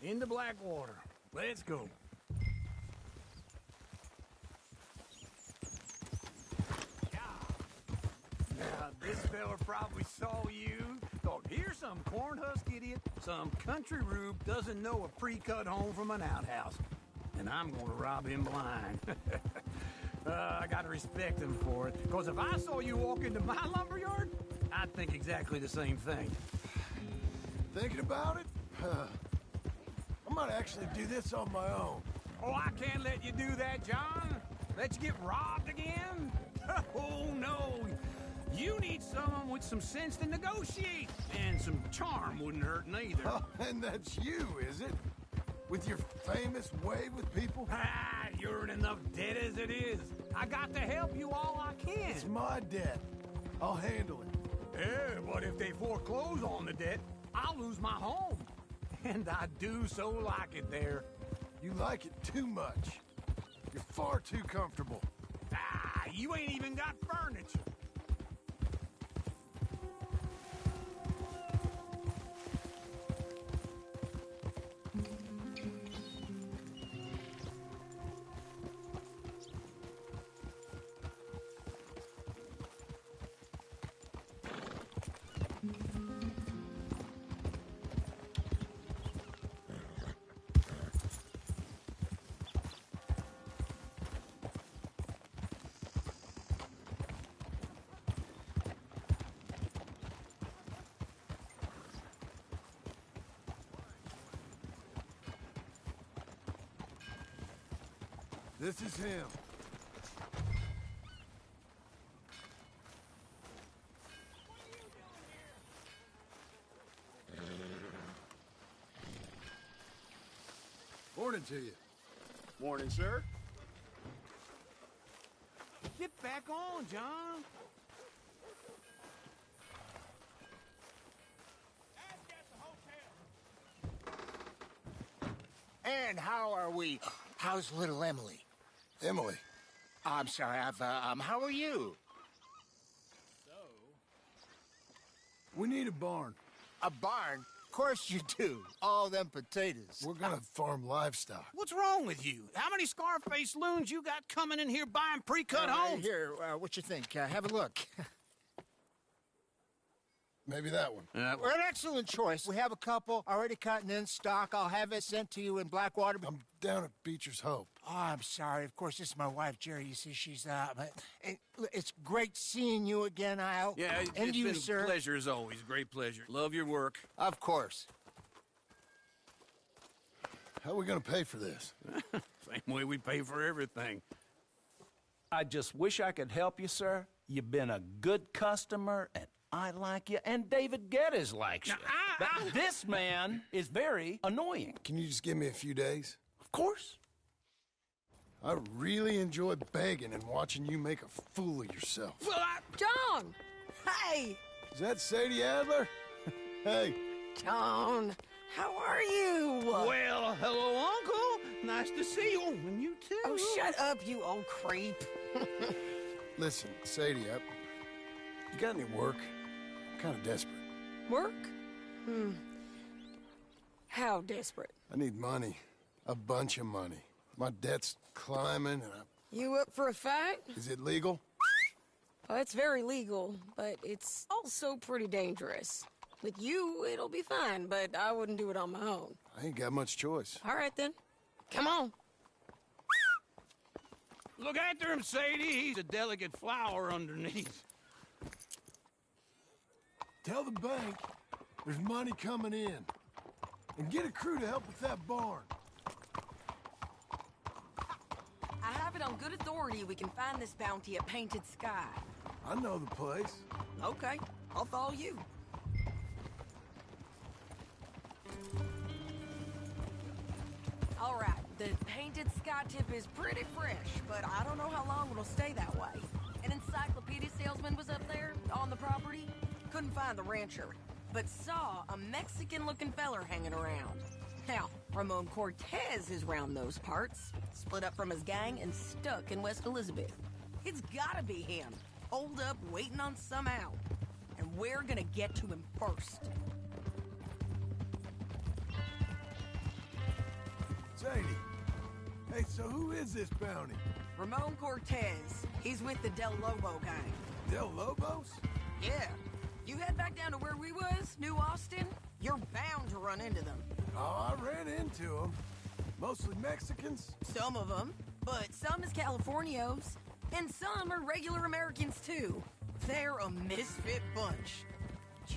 Into Blackwater. Let's go. This fella probably saw you. Thought, here's some corn husk idiot. Some country rube doesn't know a pre-cut home from an outhouse. And I'm gonna rob him blind. I gotta respect him for it. Because if I saw you walk into my lumberyard, I'd think exactly the same thing. Thinking about it? I might actually do this on my own. Oh, I can't let you do that, John. Let you get robbed again? Oh, no. You need someone with some sense to negotiate. And some charm wouldn't hurt neither. Oh, and that's you, is it? With your famous way with people? Ah, you're in enough debt as it is. I got to help you all I can. It's my debt. I'll handle it. Yeah, but if they foreclose on the debt, I'll lose my home. And I do so like it there. You like it too much. You're far too comfortable. Ah, you ain't even got furniture. This is him. Morning to you. Morning, sir. Get back on, John. And how are we? How's little Emily? Emily. I'm sorry, how are you? We need a barn. A barn? Of course you do. All them potatoes. We're gonna farm livestock. What's wrong with you? How many Scarface loons you got coming in here buying pre-cut homes? Here, what you think? Have a look. Maybe that one. We're an excellent choice. We have a couple already cut and in stock. I'll have it sent to you in Blackwater. I'm down at Beecher's Hope. Oh, I'm sorry. Of course, this is my wife, Jerry. You see, she's, it's great seeing you again, Al. Yeah, and it's you, been sir. a pleasure as always. Great pleasure. Love your work. Of course. How are we gonna pay for this? Same way we pay for everything. I just wish I could help you, sir. You've been a good customer, and I like you, and David Geddes likes you. But this man is very annoying. Can you just give me a few days? Of course. I really enjoy begging and watching you make a fool of yourself. John! Hey! Is that Sadie Adler? Hey. John, how are you? Well, hello, Uncle. Nice to see you. And you too. Oh, shut up, you old creep. Listen, Sadie, you got any work? I'm kind of desperate. Work? How desperate? I need money. A bunch of money. My debt's climbing and You up for a fight? Is it legal? Oh, it's very legal, but it's also pretty dangerous. With you, it'll be fine, but I wouldn't do it on my own. I ain't got much choice. All right, then. Come on. Look after him, Sadie. He's a delicate flower underneath. Tell the bank there's money coming in. And get a crew to help with that barn. I have it on good authority we can find this bounty at Painted Sky. I know the place. Okay, I'll follow you. All right, the Painted Sky tip is pretty fresh, but I don't know how long it'll stay that way. An encyclopedia salesman was up there on the property. Couldn't find the rancher, but saw a Mexican-looking feller hanging around. Now, Ramon Cortez is round those parts, split up from his gang and stuck in West Elizabeth. It's gotta be him, holed up waiting on some out. And we're gonna get to him first. Sadie, hey, so who is this bounty? Ramon Cortez. He's with the Del Lobo gang. Del Lobos? Yeah. You head back down to where we was, New Austin, you're bound to run into them. Oh, I ran into them. Mostly Mexicans? Some of them, but some is Californios. And some are regular Americans, too. They're a misfit bunch.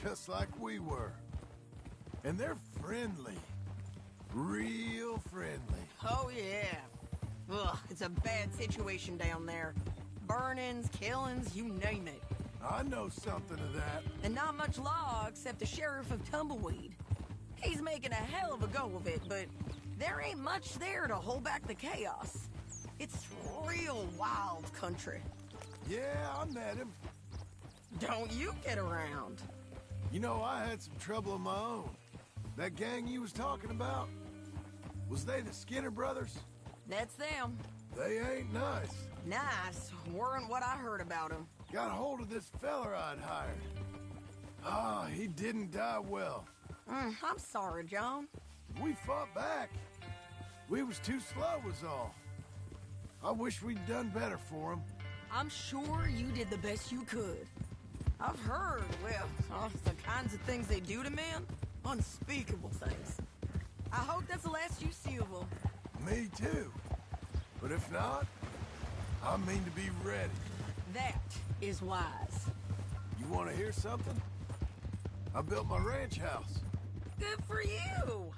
Just like we were. And they're friendly. Real friendly. Oh, yeah. Ugh, it's a bad situation down there. Burnings, killings, you name it. I know something of that. And not much law except the sheriff of Tumbleweed. He's making a hell of a go of it, but there ain't much there to hold back the chaos. It's real wild country. Yeah, I met him. Don't you get around. You know, I had some trouble of my own. That gang you was talking about, was they the Skinner brothers? That's them. They ain't nice. Nice weren't what I heard about them. Got hold of this feller I'd hired. Ah, he didn't die well. I'm sorry, John. We fought back. We was too slow was all. I wish we'd done better for him. I'm sure you did the best you could. I've heard, well, the kinds of things they do to men. Unspeakable things. I hope that's the last you see of them. Me too. But if not, I mean to be ready. That is wise. You want to hear something? I built my ranch house. Good for you.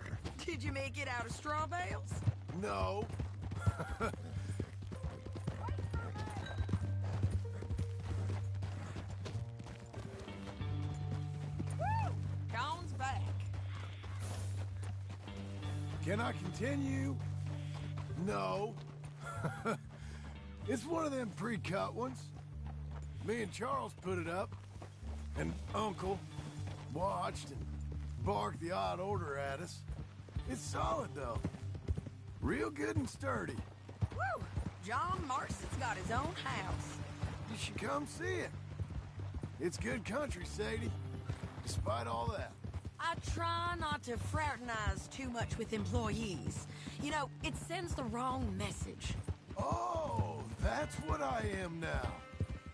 Did you make it out of straw bales? No. Cone's back. Can I continue? No. It's one of them pre-cut ones. Me and Charles put it up, and Uncle watched and barked the odd order at us. It's solid, though. Real good and sturdy. Woo! John Marston's got his own house. You should come see it. It's good country, Sadie. Despite all that. I try not to fraternize too much with employees. You know, it sends the wrong message. Oh, that's what I am now.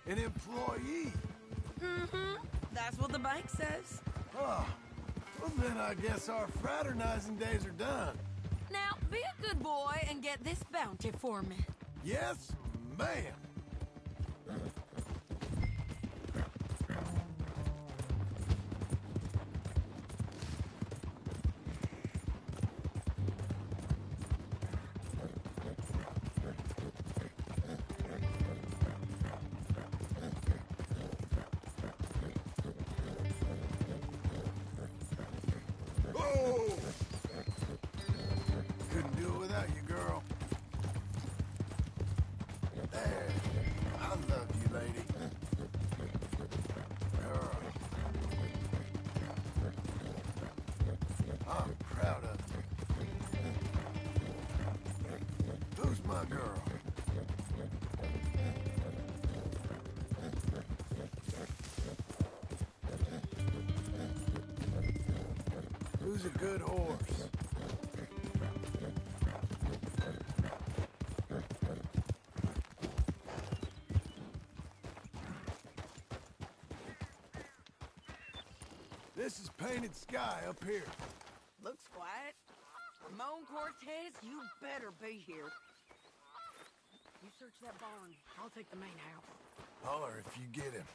An employee. Mm-hmm. That's what the bank says. Oh, well then I guess our fraternizing days are done. Now, be a good boy and get this bounty for me. Yes, ma'am. Couldn't do it without you, girl. There. I love you, lady. Girl. I'm proud of you. Who's my girl? Who's a good horse? This is Painted Sky up here. Looks quiet. Ramon Cortez, you better be here. You search that barn. I'll take the main house. Holler if you get him.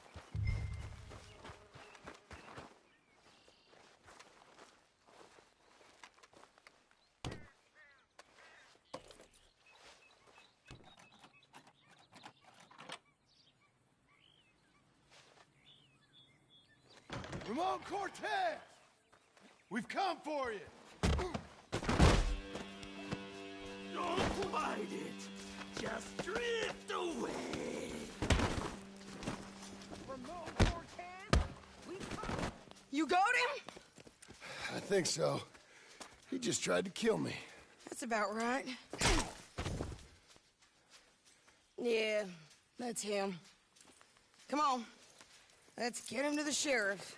Ramon Cortez! We've come for you! Don't fight it. Just drift away. Ramon Cortez? You got him? I think so. He just tried to kill me. That's about right. Yeah, that's him. Come on. Let's get him to the sheriff.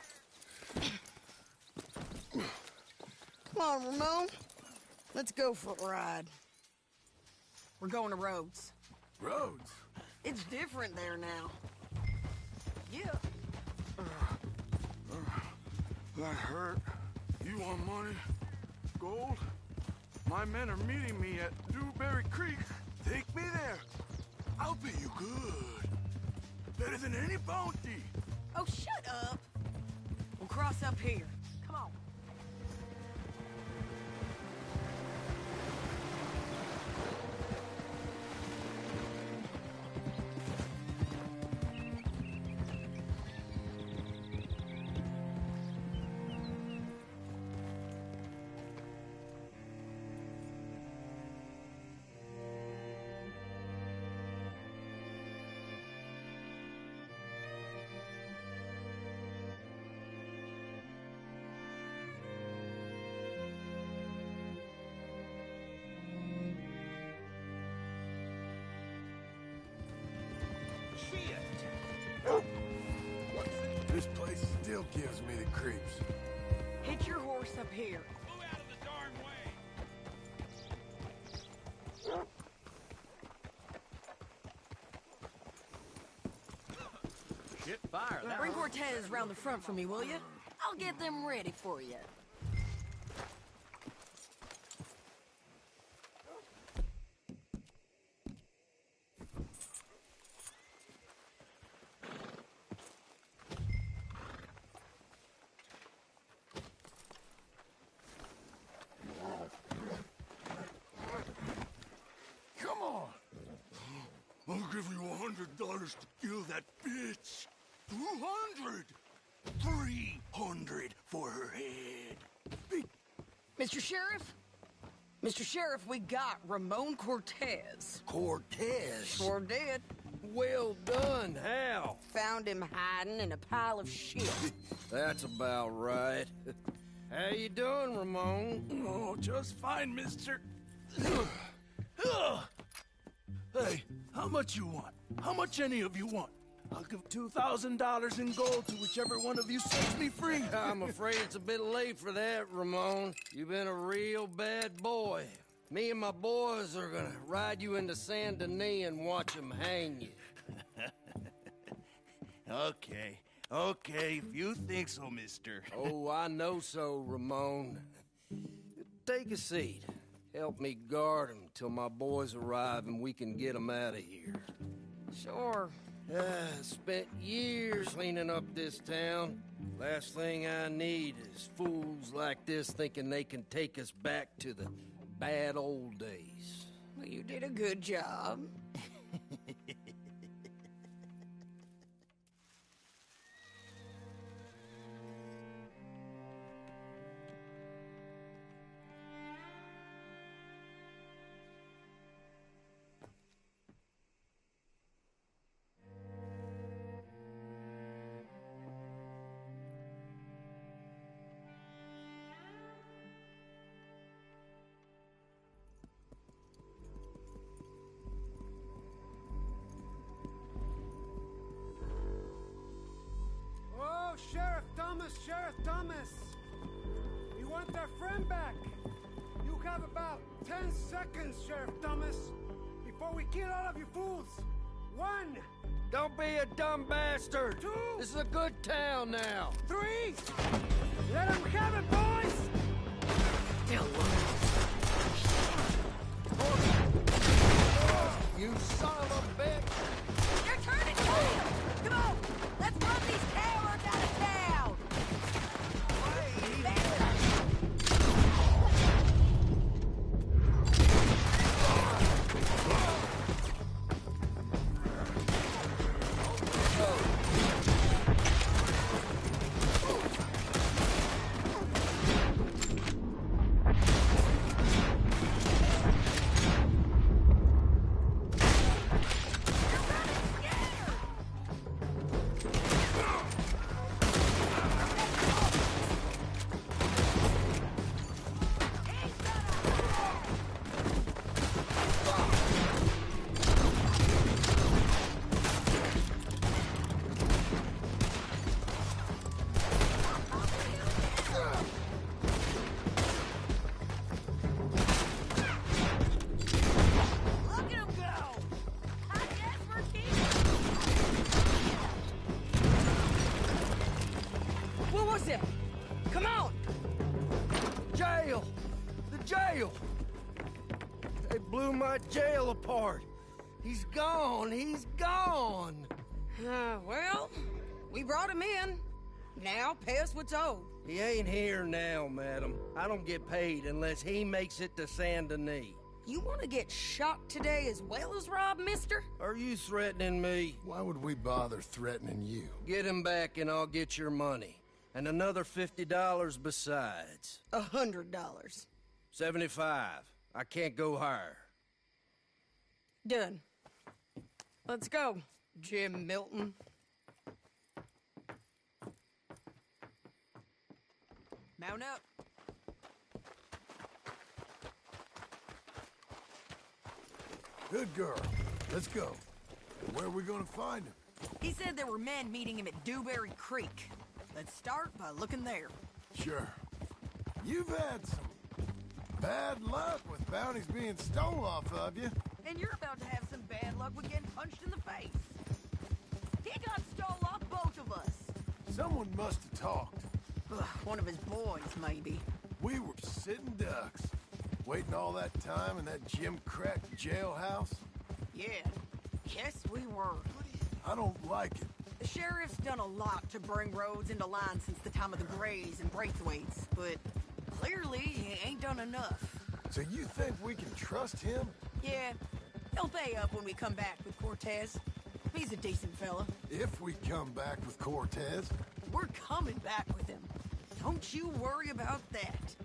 Come on, Ramon. Let's go for a ride. We're going to Rhodes. Rhodes? It's different there now. Yeah. That hurt. You want money? Gold? My men are meeting me at Dewberry Creek. Take me there. I'll pay you good. Better than any bounty. Oh, shut up. We'll cross up here. Come on. This place still gives me the creeps. Hit your horse up here. Move out of the darn way. Shit, fire. Bring Cortez round the front for me, will you? I'll get them ready for you. Come on. I'll give you $100 to kill that bitch. 200. 300 for her head. Mr. Sheriff? Mr. Sheriff, we got Ramon Cortez. Cortez? Sure did. Well done, Hal. Found him hiding in a pile of shit. That's about right. How you doing, Ramon? Oh, just fine, mister. Hey, how much you want? How much any of you want? I'll give $2,000 in gold to whichever one of you sets me free. I'm afraid it's a bit late for that, Ramon. You've been a real bad boy. Me and my boys are gonna ride you into Saint Denis and watch them hang you. Okay, if you think so, mister. Oh, I know so, Ramon. Take a seat. Help me guard them till my boys arrive and we can get them out of here. Sure. Spent years cleaning up this town. Last thing I need is fools like this thinking they can take us back to the bad old days. Well, you did a good job. Oh, Sheriff Thomas! You want that friend back? You have about 10 seconds, Sheriff Thomas, before we kill all of you fools. 1. Don't be a dumb bastard! 2. This is a good town now. 3. Let them have it, boys! You son of a bitch! Your turn to tail! Come on! Let's run these cowards out of town! Come on! Jail! The jail! They blew my jail apart. He's gone. He's gone. Well, we brought him in. Now pay us what's owed. He ain't here now, madam. I don't get paid unless he makes it to Saint Denis. You want to get shot today as well as Rob, mister? Are you threatening me? Why would we bother threatening you? Get him back and I'll get your money. And another $50 besides. $100. 75. I can't go higher. Done. Let's go, Jim Milton. Mount up. Good girl. Let's go. Where are we gonna find him? He said there were men meeting him at Dewberry Creek. Let's start by looking there. Sure. You've had some bad luck with bounties being stole off of you. And you're about to have some bad luck with getting punched in the face. He got stole off both of us. Someone must have talked. Ugh, one of his boys, maybe. We were sitting ducks, waiting all that time in that gim-crack jailhouse. Yeah, yes we were. I don't like it. The sheriff's done a lot to bring roads into line since the time of the Grays and Braithwaites, but clearly he ain't done enough. So you think we can trust him? Yeah, he'll pay up when we come back with Cortez. He's a decent fella. If we come back with Cortez. We're coming back with him. Don't you worry about that.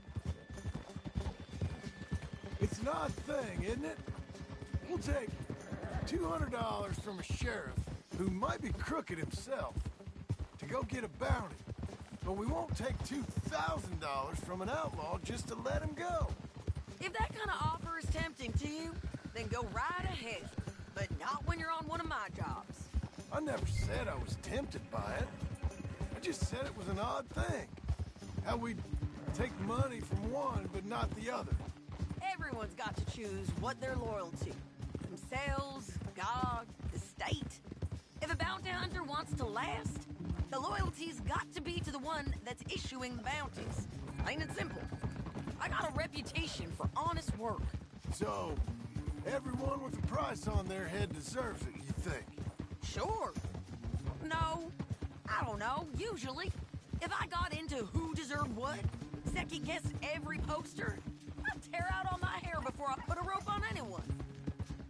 It's an odd thing, isn't it? We'll take $200 from a sheriff who might be crooked himself to go get a bounty. But we won't take $2,000 from an outlaw just to let him go. If that kind of offer is tempting to you, then go right ahead. But not when you're on one of my jobs. I never said I was tempted by it. I just said it was an odd thing. How we'd take money from one, but not the other. Everyone's got to choose what they're loyal to. Themselves, God, the state. If a bounty hunter wants to last, the loyalty's got to be to the one that's issuing the bounties. Plain and simple. I got a reputation for honest work. So, everyone with a price on their head deserves it, you think? Sure. No, I don't know, usually. If I got into who deserved what, second-guessed every poster, I'd tear out all my hair before I put a rope on anyone.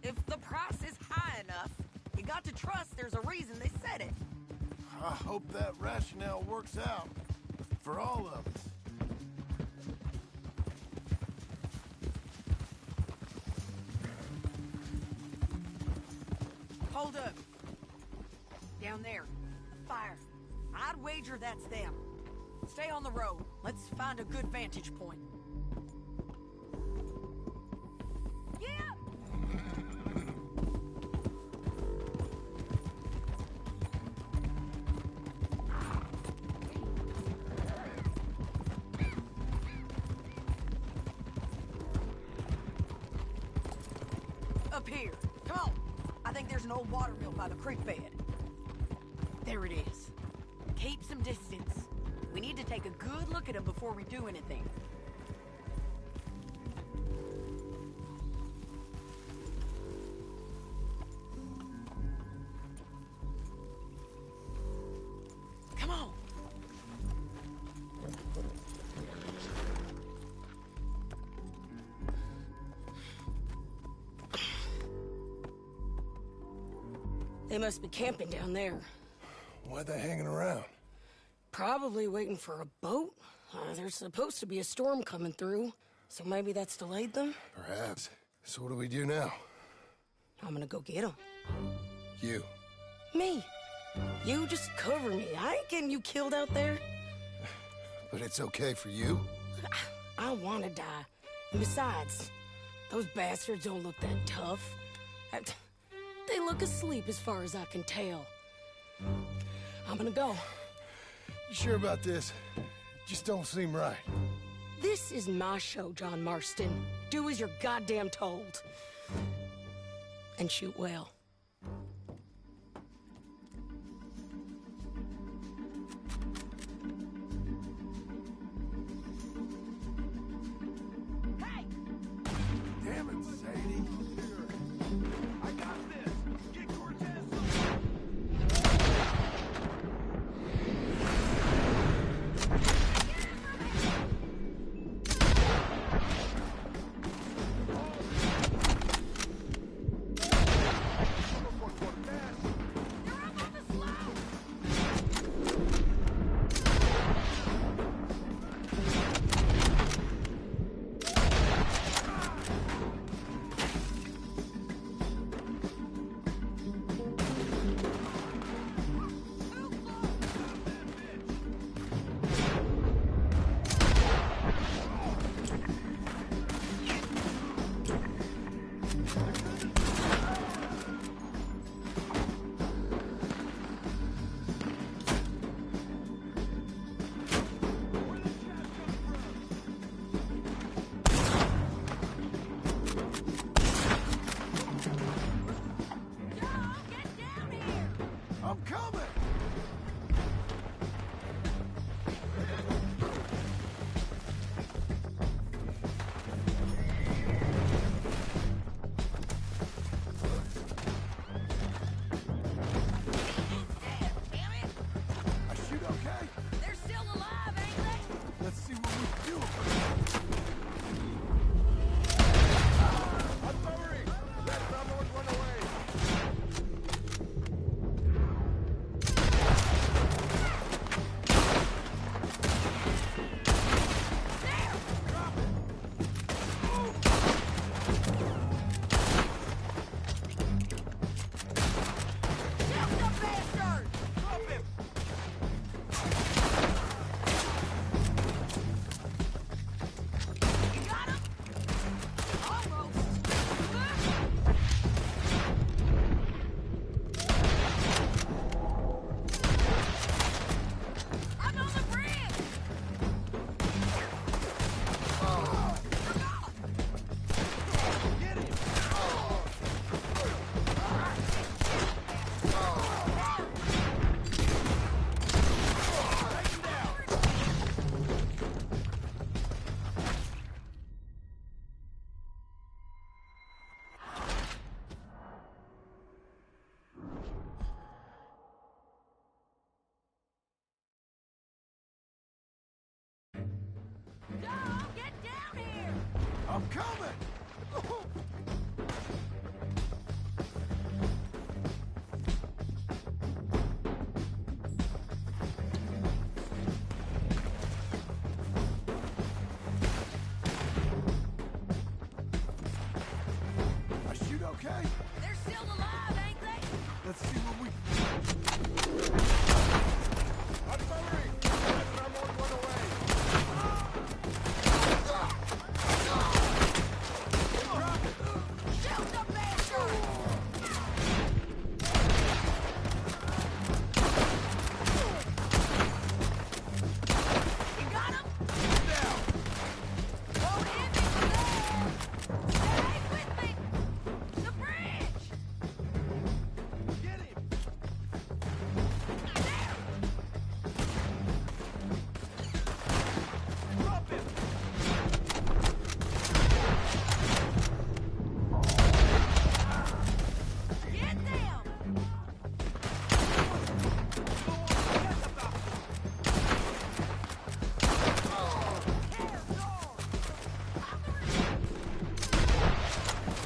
If the price is high enough, you got to trust there's a reason they said it. I hope that rationale works out for all of us. Hold up. Down there. A fire. I'd wager that's them. Stay on the road. Let's find a good vantage point. Yeah! Up here. Come on. I think there's an old water mill by the creek bed. There it is. Keep some distance. We need to take a good look at him before we do anything. Come on. They must be camping down there. Why are they hanging around? Probably waiting for a boat. There's supposed to be a storm coming through, so maybe that's delayed them? Perhaps. So what do we do now? I'm gonna go get them. You. Me. You just cover me. I ain't getting you killed out there. But it's okay for you? I want to die. And besides, those bastards don't look that tough. They look asleep as far as I can tell. I'm gonna go. You sure about this? Just don't seem right. This is my show, John Marston. Do as you're goddamn told. And shoot well. Damn it, Sadie. I got this. Get Cortez I'm coming! I shoot okay? They're still alive, ain't they? Let's see what we... Artillery! I'm on one away! Shoot the bastard! You got him? Down! Won't hit me from there! Stay with me! The bridge! Get him! There! Drop him! Get them!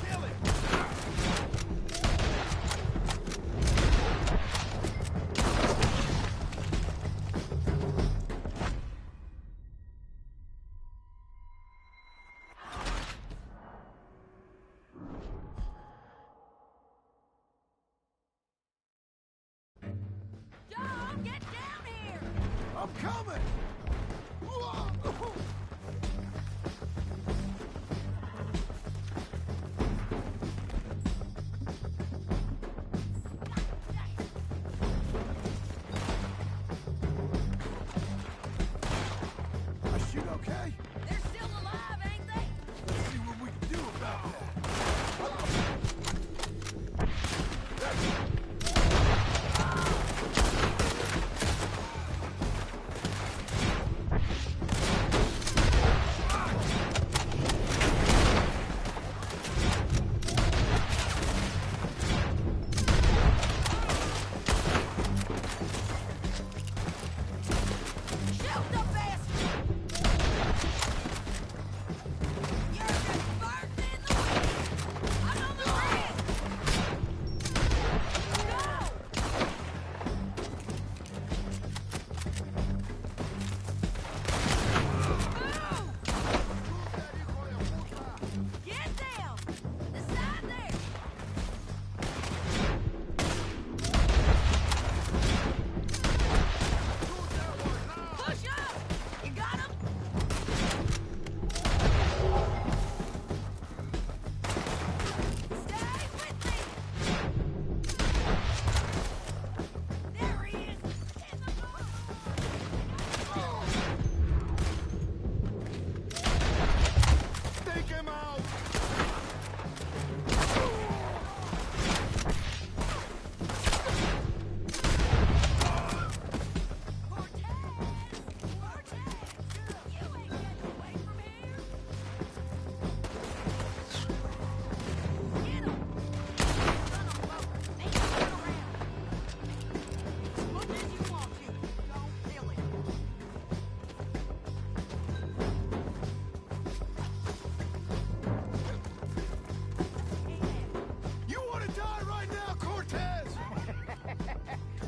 Kill him! John, get down here! I'm coming! Whoa. I shoot okay? They're still alive, ain't they? Let's see what we can do about that. Shoot the bastard! You're just burnt in the wind! I'm on the bridge! Go! Move! Get down! The side there! Push up! You got him? Stay with me! There he is! In the boat! Take him out! You ain't getting away from here! Get him! Run 'em lower. Make him turn around. As much as you want to. Don't kill him. You want to die right now, Cortez?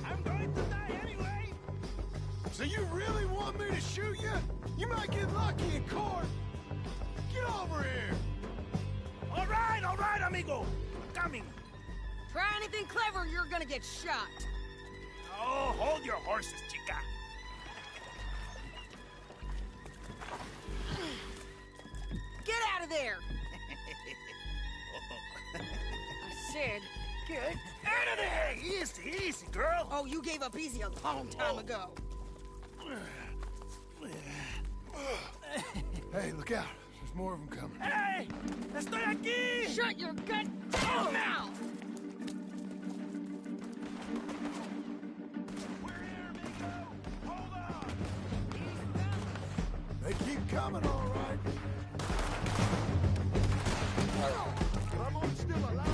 I'm going to die anyway! So you really want me to shoot you? You might get lucky in court. Get over here. All right, amigo. I'm coming. Try anything clever, you're gonna get shot. Oh, hold your horses, chica. Get out of there! I said, get Out of there! Easy, easy, girl. Oh, you gave up easy a long time ago. Hey, look out. There's more of them coming. Hey! Estoy aquí! Shut your goddamn mouth! They keep coming, all right. Ramon's still alive.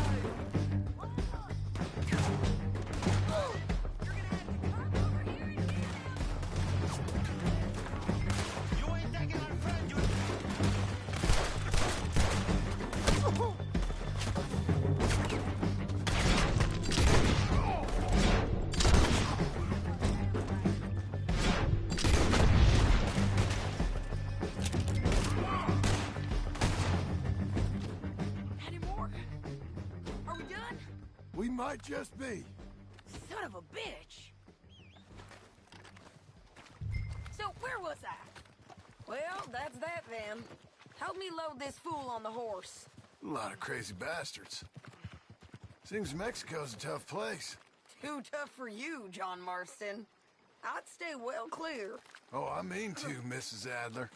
You ain't taking our friend, you... We might just be. Son of a bitch! So, where was I? Well, that's that then. Help me load this fool on the horse. A lot of crazy bastards. Seems Mexico's a tough place. Too tough for you, John Marston. I'd stay well clear. Oh, I mean to, Mrs. Adler.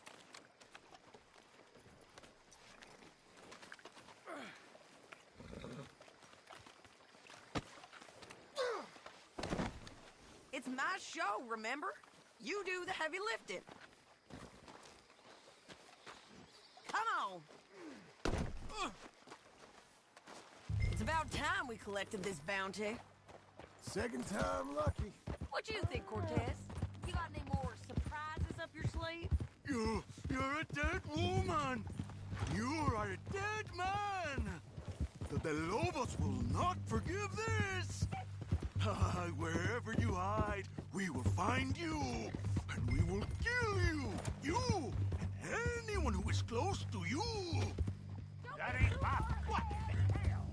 It's my show, remember? You do the heavy lifting. Come on! It's about time we collected this bounty. Second time lucky. What you think, Cortez? You got any more surprises up your sleeve? You're a dead woman. You are a dead man. The Lobos will not forgive this. Wherever you hide, we will find you, and we will kill you. You and anyone who is close to you. That ain't my fucking hell.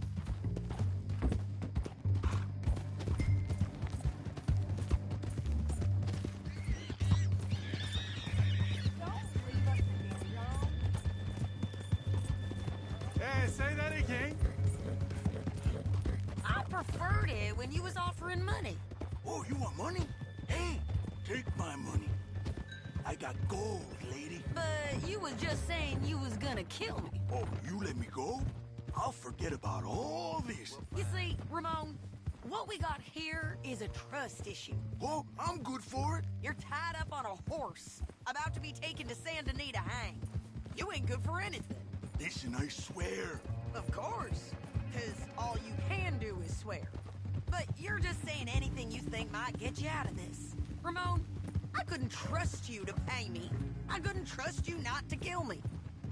Hey, say that again. I preferred it when you was offering money. Oh, you want money? Hey, take my money. I got gold, lady. But you was just saying you was gonna kill me. Oh, you let me go? I'll forget about all this. You see, Ramon, what we got here is a trust issue. Oh, I'm good for it. You're tied up on a horse, about to be taken to Saint Denis to hang. You ain't good for anything. Listen, I swear. Of course, because all you can do is swear. But you're just saying anything you think might get you out of this. Ramon, I couldn't trust you to pay me. I couldn't trust you not to kill me.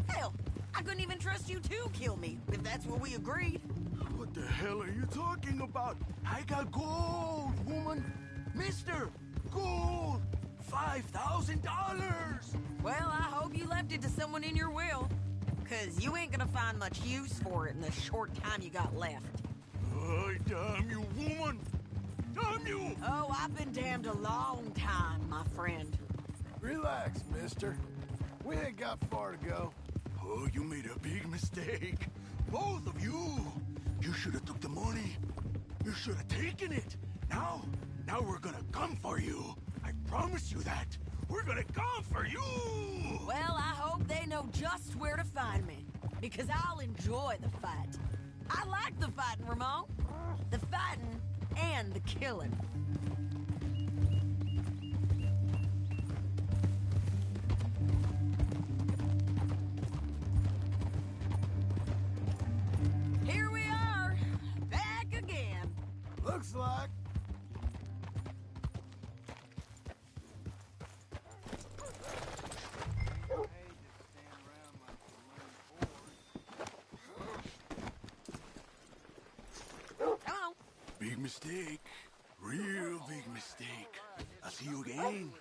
Hell, I couldn't even trust you to kill me, if that's what we agreed. What the hell are you talking about? I got gold, woman. Mister, gold. $5,000. Well, I hope you left it to someone in your will. Because you ain't gonna find much use for it in the short time you got left. Oh, damn you, woman! Damn you! Oh, I've been damned a long time, my friend. Relax, mister. We ain't got far to go. Oh, you made a big mistake. Both of you. You should have took the money. You should have taken it. Now we're gonna come for you. I promise you that. We're gonna come for you! Well, I hope they know just where to find me. Because I'll enjoy the fight. I like the fighting, Ramon. The fighting and the killing. Here we are, back again. Looks like. Big mistake. Real big mistake. I'll see you again.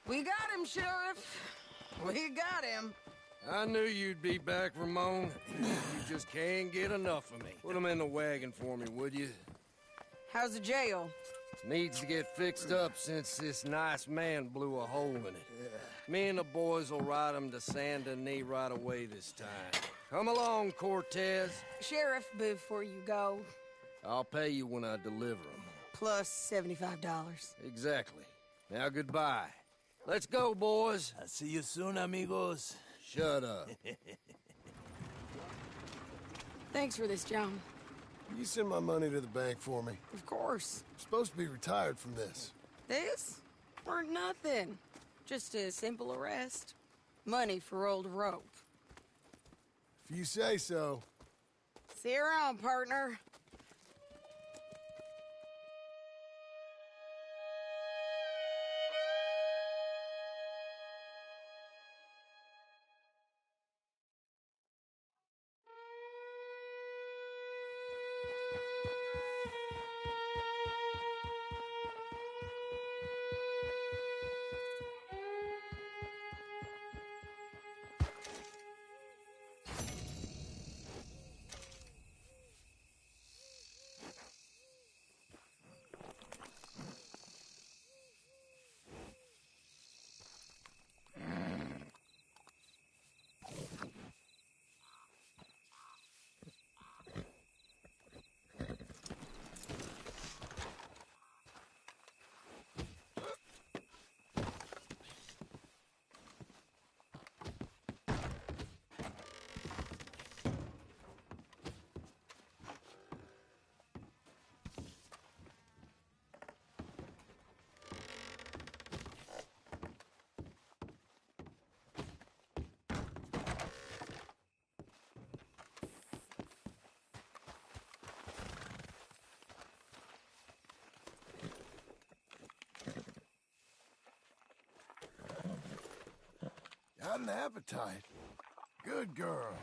We got him, Sheriff. We got him. I knew you'd be back, Ramon. You just can't get enough of me. Put him in the wagon for me, would you? How's the jail? Needs to get fixed up since this nice man blew a hole in it. Me and the boys will ride him to Saint Denis right away this time. Come along, Cortez. Sheriff, before you go, I'll pay you when I deliver him. plus $75. Exactly. Now goodbye. Let's go, boys. I'll see you soon, amigos. Shut up. Thanks for this, John. You send my money to the bank for me. Of course. I'm supposed to be retired from this. This? Weren't nothing. Just a simple arrest. Money for old rope. If you say so. See you around, partner. Got an appetite. Good girl.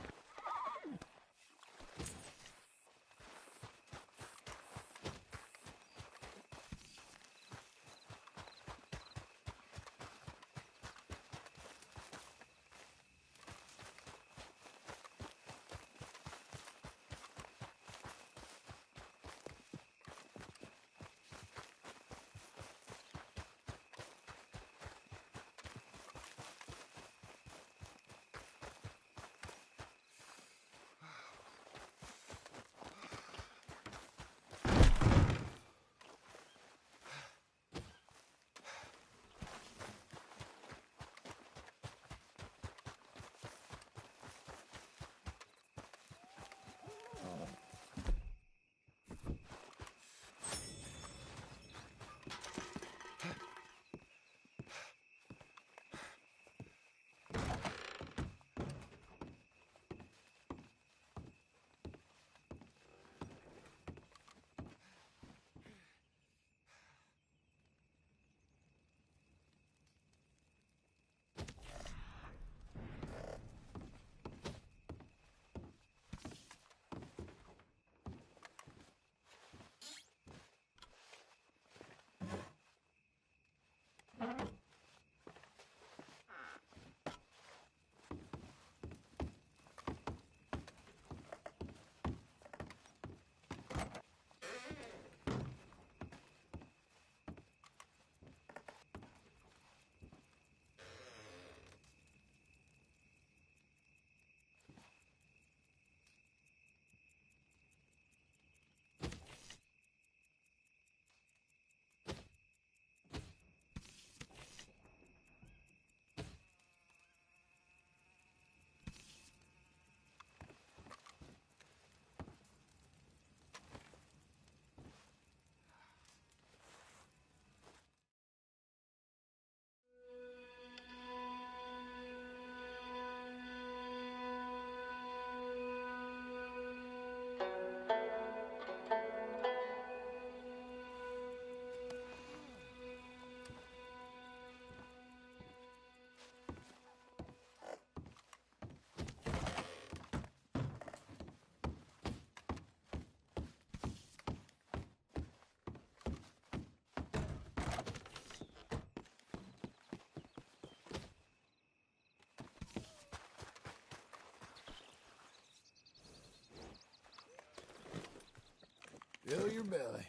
Fill your belly.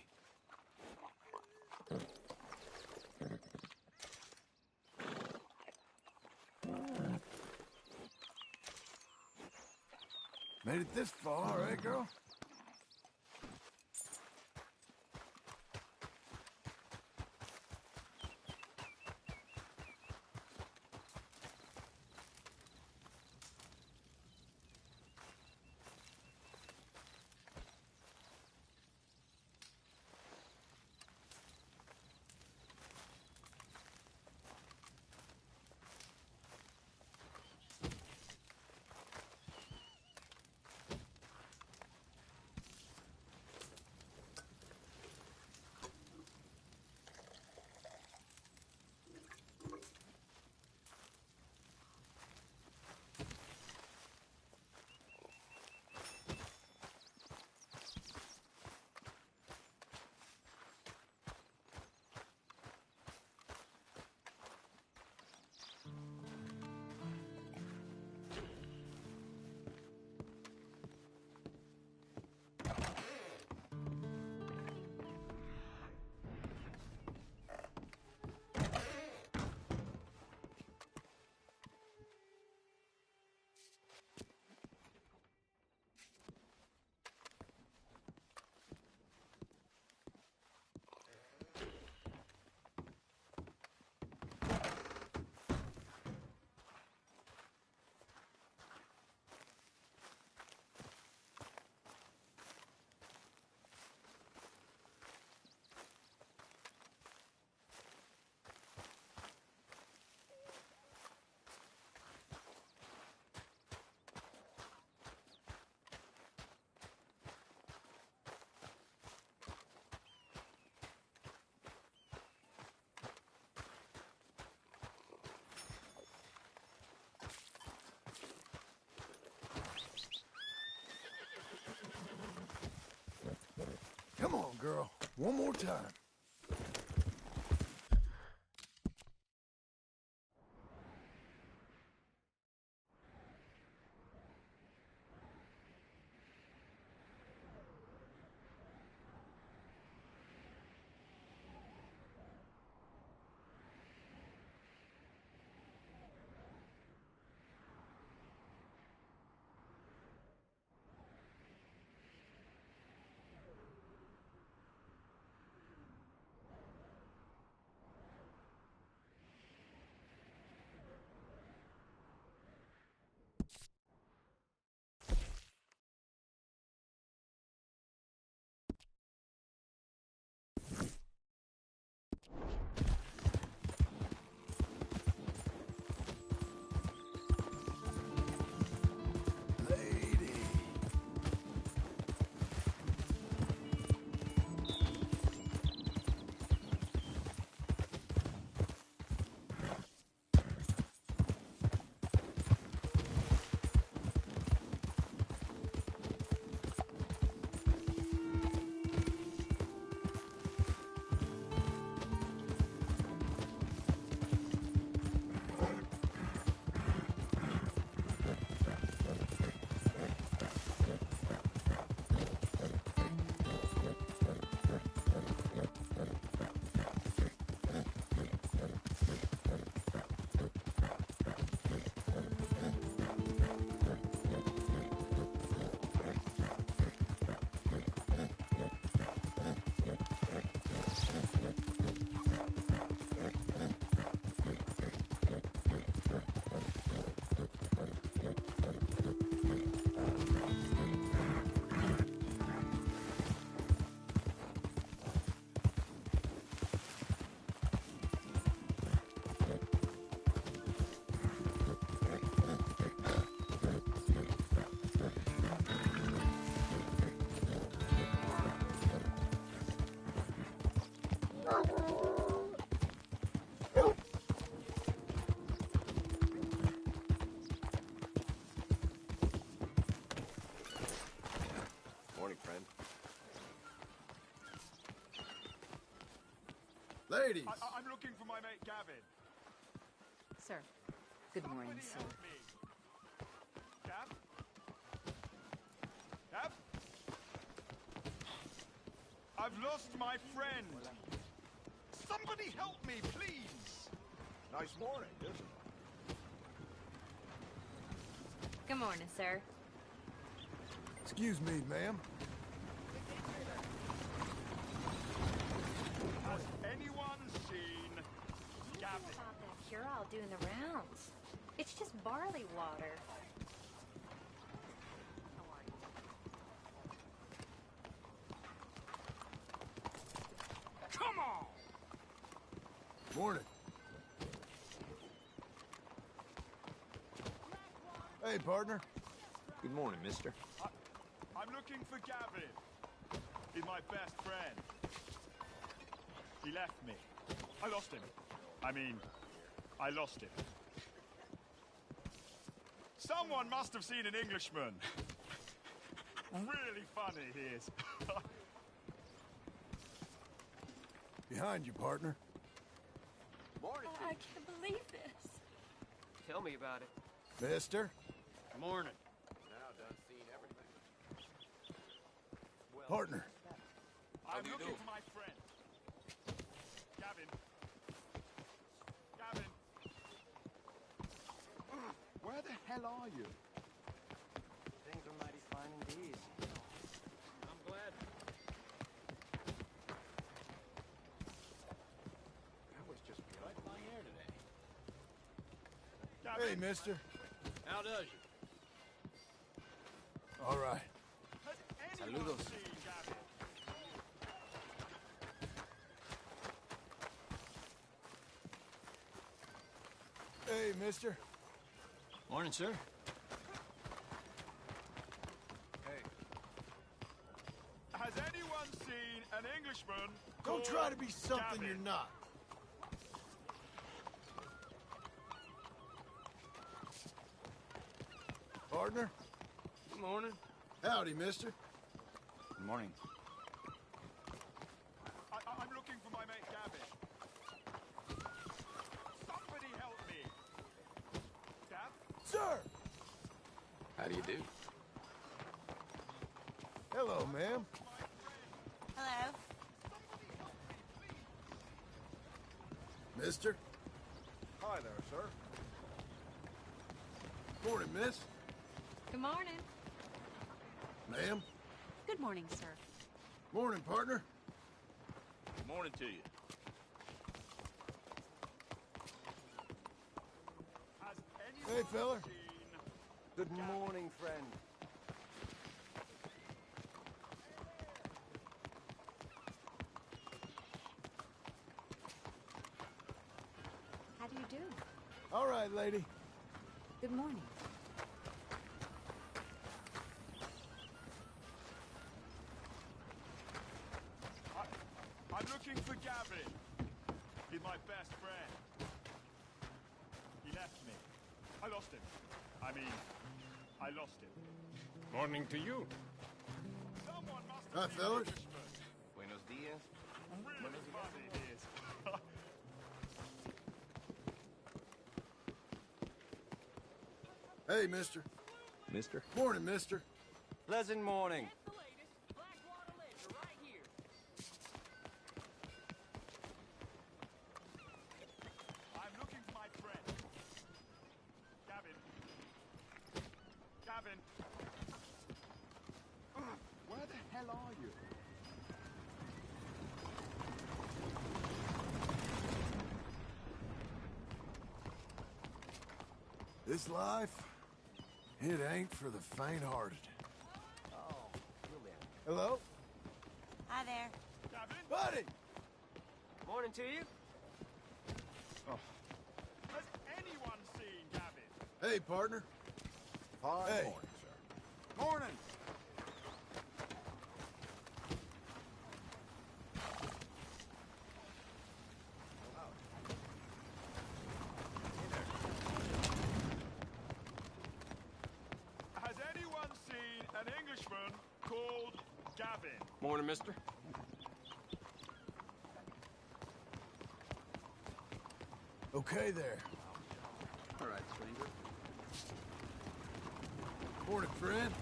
Made it this far, eh, girl? Come on, girl. One more time. Ladies! I'm looking for my mate Gavin. Sir. Good morning, sir. Help me. Gav? Gav? I've lost my friend. Somebody help me, please. Nice morning, isn't it? Good morning, sir. Excuse me, ma'am. Has anyone seen Gavin? About that cure-all doing the rounds. It's just barley water. Come on! Morning. Hey, partner. Good morning, mister. I'm looking for Gavin. He's my best friend. He left me. I lost him. I lost him. Someone must have seen an Englishman. Really funny he is. Behind you, partner. Morning. I can't believe this. Tell me about it. Mister. Morning. Now done seen everything. Partner. I'm looking for my friend. Gavin. Gavin. Where the hell are you? Things are mighty fine indeed. I'm glad. I was just right my hair today. Hey, mister. How does you? All right. Has anyone Saludos. seen Gavin? Hey, mister. Morning, sir. Has anyone seen an Englishman? Don't called try to be something Gavin? you're not. Partner. Good morning. Howdy, mister. Good morning. How do you do? Hello, ma'am. Hello. Mister? Hi there, sir. Morning, miss. Good morning. Ma'am. Good morning, sir. Morning, partner. Morning to you. Hey, fella. Good morning, friend. How do you do? All right, lady. Good morning. I'm looking for Gavin. He's my best friend. He left me. I lost him. I mean, I lost him. Morning to you. Someone must Hi, have seen fellas. Englishman. Buenos dias. Really funny it is. Hey, mister. Mister? Morning, mister. Pleasant morning. I'm looking for my friend. Gavin. Gavin. Where the hell are you? This life, it ain't for the faint-hearted. Oh, you there. Hello? Hi there. Gavin? Buddy! Morning to you. Has anyone seen Gavin? Hey, partner. Fine Hey. morning, sir. Morning. Has anyone seen an Englishman called Gavin? Morning, mister. Okay there. All right, stranger. Morning, friend.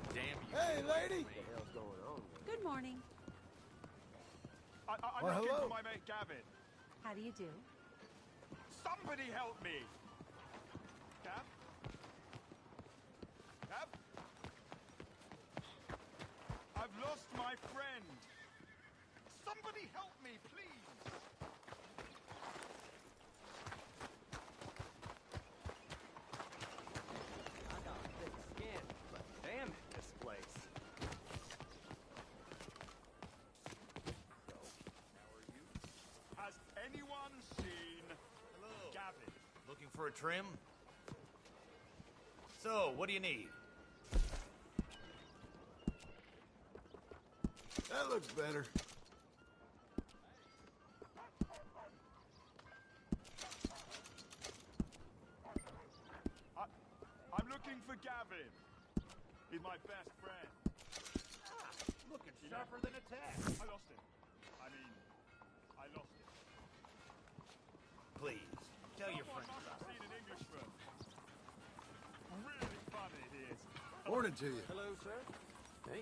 Damn you. Hey, lady! What the hell's going on? Good morning. I'm Well, looking hello. for my mate Gavin. How do you do? Somebody help me! Gav? Gav? I've lost my friend. Somebody help me, please! I got thick skin, but damn it, this place. Has anyone seen Gavin? Looking for a trim? So, what do you need? That looks better. I'm looking for Gavin. He's my best friend. Looking sharper than a tack. I lost him. I mean, I lost him. Please, tell your Someone friend must have about seen an Englishman. Really funny it is. Morning to you. Hello, sir. Hey.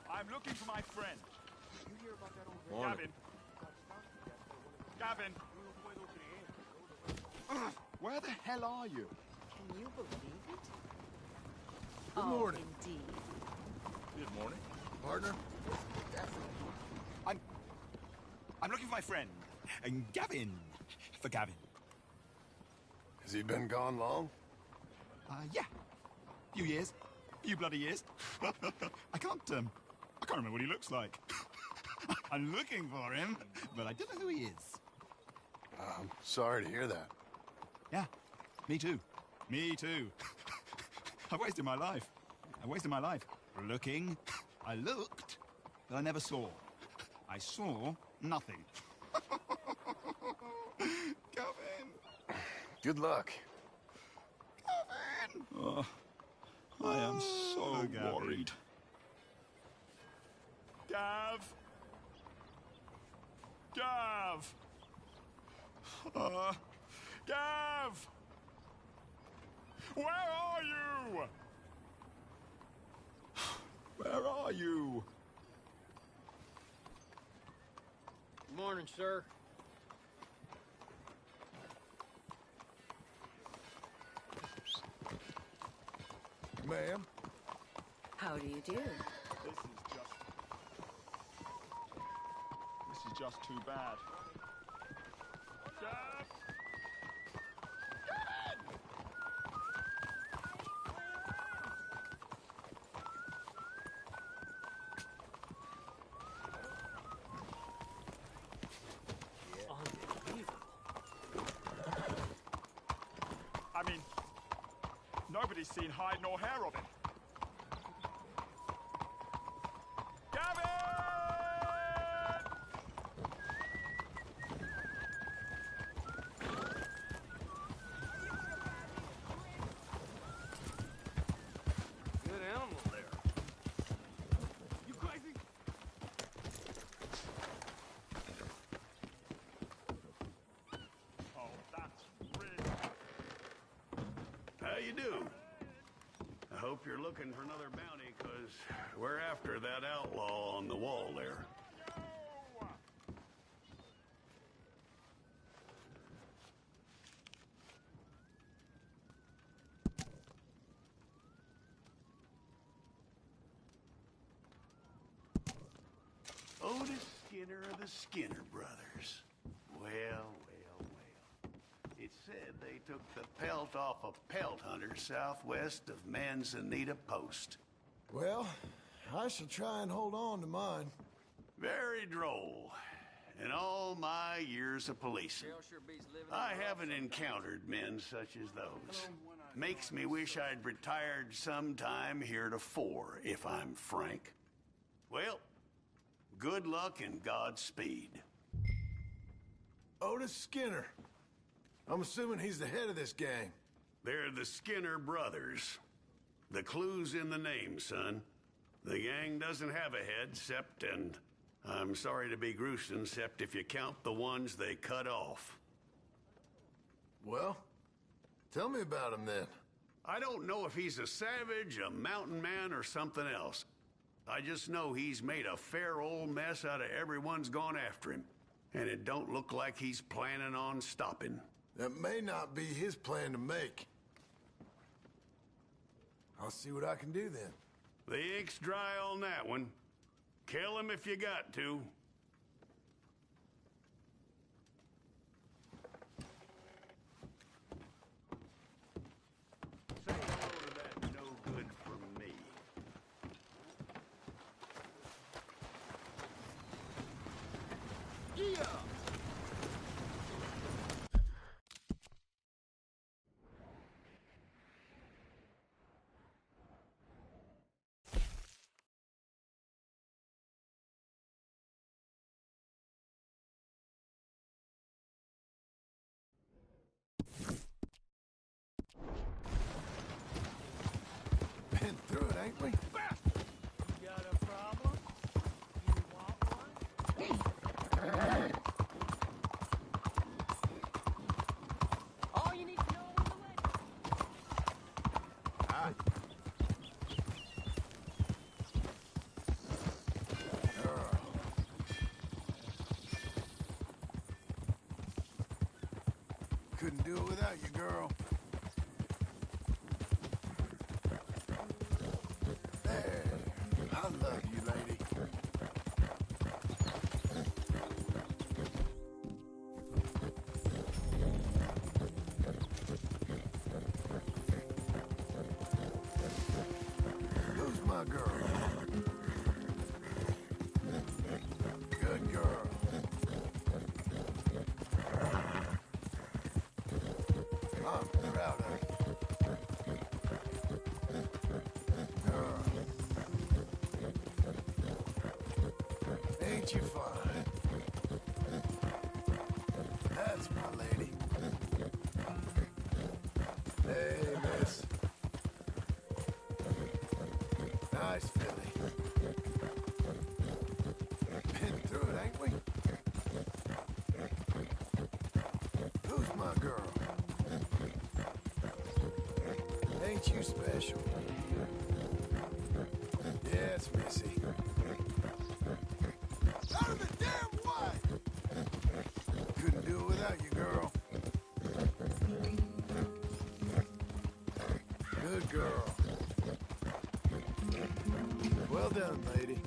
I'm looking for my friend. You hear about that old Gavin. Gavin. Where the hell are you? Can you believe it? Good Oh, morning. indeed. Good morning. Partner? I'm looking for my friend. And Gavin. For Gavin. Has he been gone long? Yeah. Few years. Few bloody years. I can't remember what he looks like. I'm looking for him, but I don't know who he is. I'm sorry to hear that. Yeah, me too. Me too. I've wasted my life. I wasted my life looking. I looked, but I never saw. I saw nothing. Gavin! Good luck. Gavin! Oh, I am so worried. Gav! Gav! Gav! Where are you? Where are you? Morning, sir. Ma'am? How do you do? This is just too bad. Gav! I mean, nobody's seen hide nor hair of him. Gavin! Good animal there. You crazy? Oh, that's really... How you do? I hope you're looking for another bounty, because we're after that outlaw on the wall there. Otis Skinner of the Skinner Brothers. Well, well, well. It said they took the pelt off a pelt hunter southwest of Manzanita Post. Well, I shall try and hold on to mine. Very droll. In all my years of policing, I haven't encountered men such as those. Makes me wish I'd retired sometime heretofore, if I'm frank. Well, good luck and Godspeed. Otis Skinner. I'm assuming he's the head of this gang. They're the Skinner Brothers. The clue's in the name, son. The gang doesn't have a head, except, and I'm sorry to be gruesome, except if you count the ones they cut off. Well, tell me about him then. I don't know if he's a savage, a mountain man, or something else. I just know he's made a fair old mess out of everyone's gone after him. And it don't look like he's planning on stopping. That may not be his plan to make. I'll see what I can do then. The ink's dry on that one. Kill him if you got to. Say hello to that no good from me. Yeah! Been through it, ain't we? You got a problem? You want one? All you need to know is the way. Ah. Couldn't do it without you, girl. There. I love you, lady. Who's my girl? Good girl. I'm proud of you. Girl. Ain't you fine? That's my lady. Hey, miss. Nice filly. special. Yeah, it's messy. Out of the damn way! Couldn't do it without you, girl. Good girl. Well done, lady.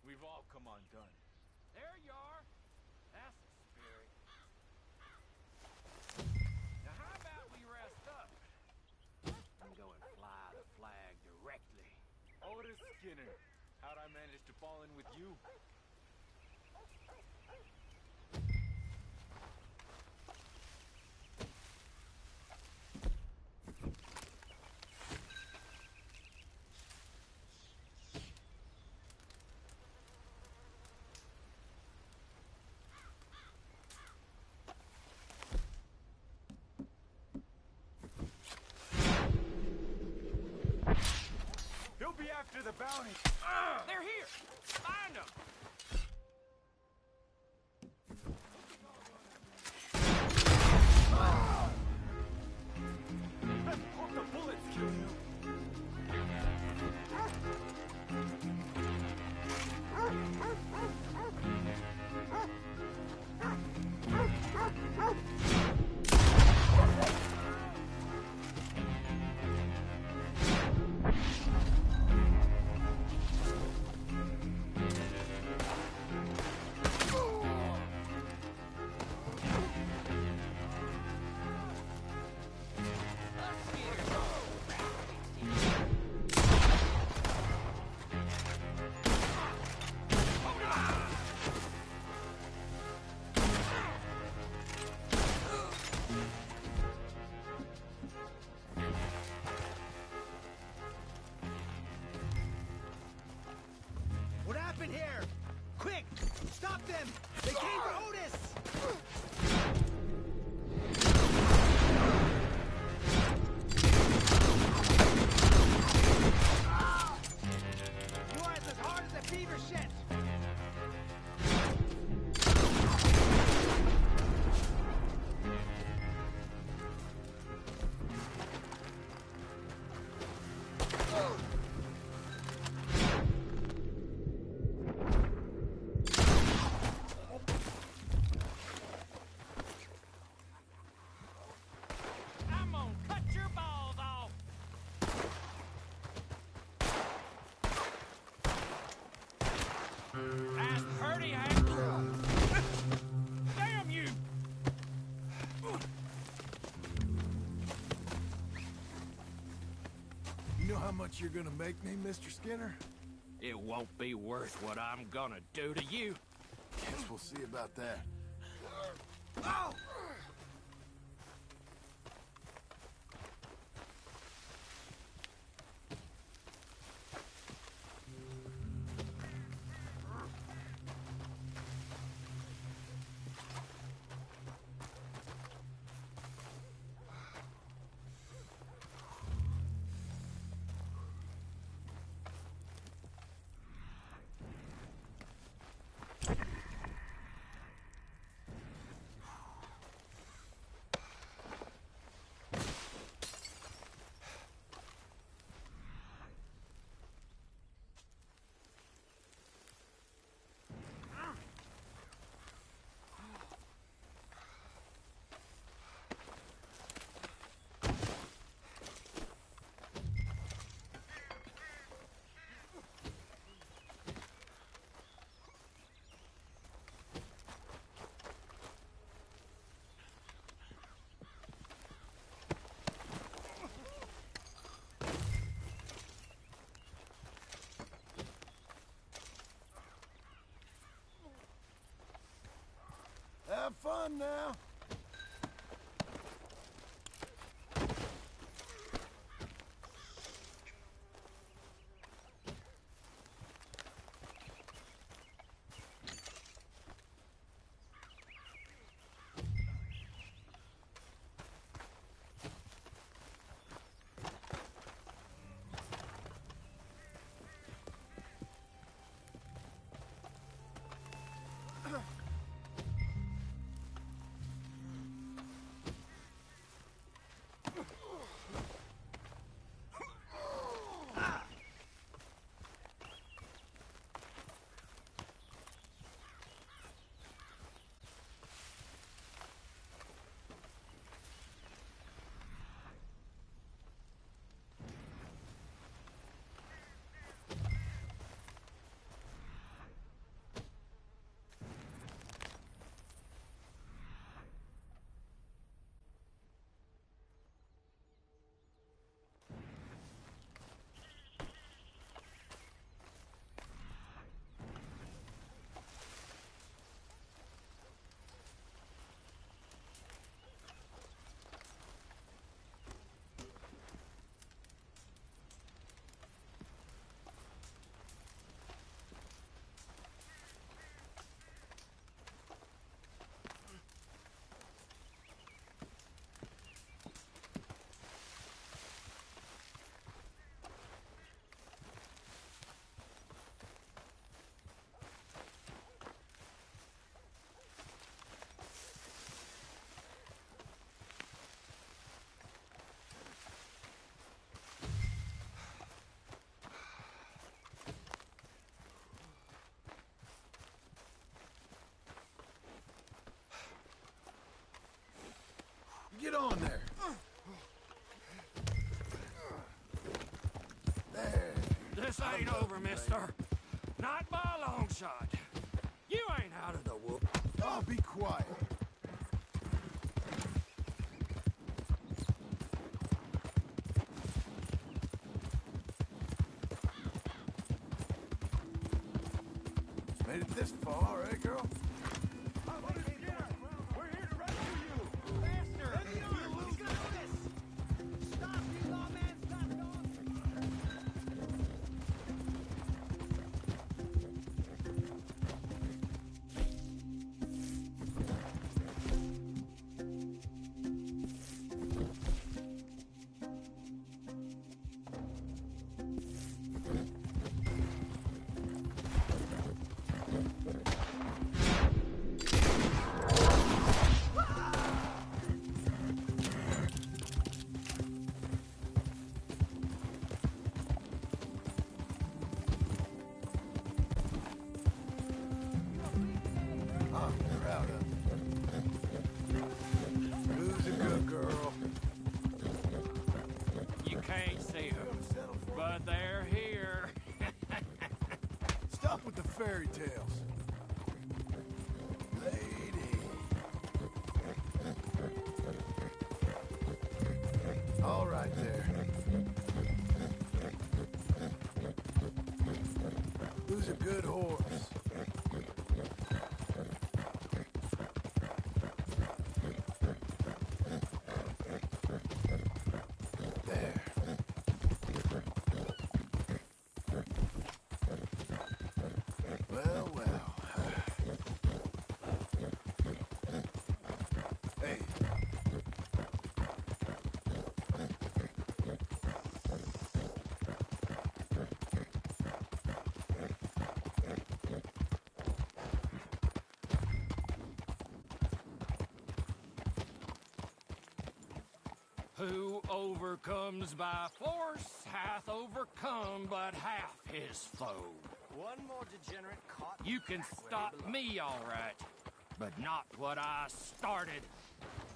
We've all come undone. There you are. That's the spirit. Now, how about we rest up and go and fly the flag directly? Otis Skinner, how'd I manage to fall in with you? He'll be after the bounty. They're here. Find them. Hope the bullets kill you. What happened here? Quick! Stop them! They came for Otis! You are as hard as a beaver shit! I'm gonna cut your balls off. That's pretty, Hank. Damn you! You know how much you're gonna make me, Mr. Skinner? It won't be worth what I'm gonna do to you. Guess we'll see about that. Oh! done now? Get on there. There. This ain't over, mister. Not by a long shot. You ain't out of the whoop. Oh, be quiet. Made it this far, eh, girl? Fairy tales. Lady. All right there. Who's a good horse? There. Well, well. Hey. Who overcomes by force hath overcome but half his foe. One more degenerate caught. You can stop me, all right, but not what I started.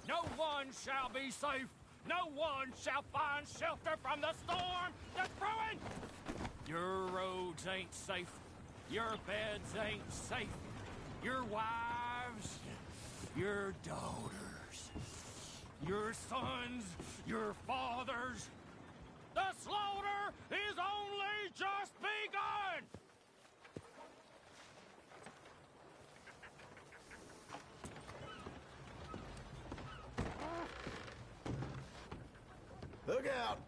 No one shall be safe. No one shall find shelter from the storm that's brewing. Your roads ain't safe. Your beds ain't safe. Your wives, your daughters, your sons, your fathers. The slaughter is only just begun! out.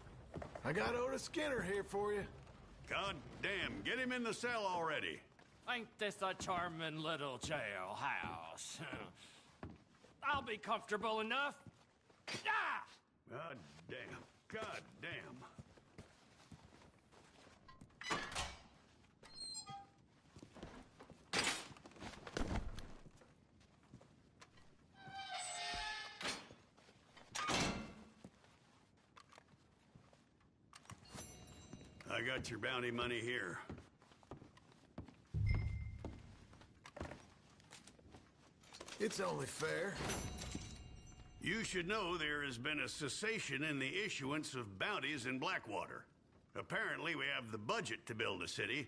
I got Otis Skinner here for you. God damn, get him in the cell already. Ain't this a charming little jailhouse? I'll be comfortable enough. Ah! God damn. God damn. I got your bounty money here. It's only fair. You should know there has been a cessation in the issuance of bounties in Blackwater. Apparently, we have the budget to build a city,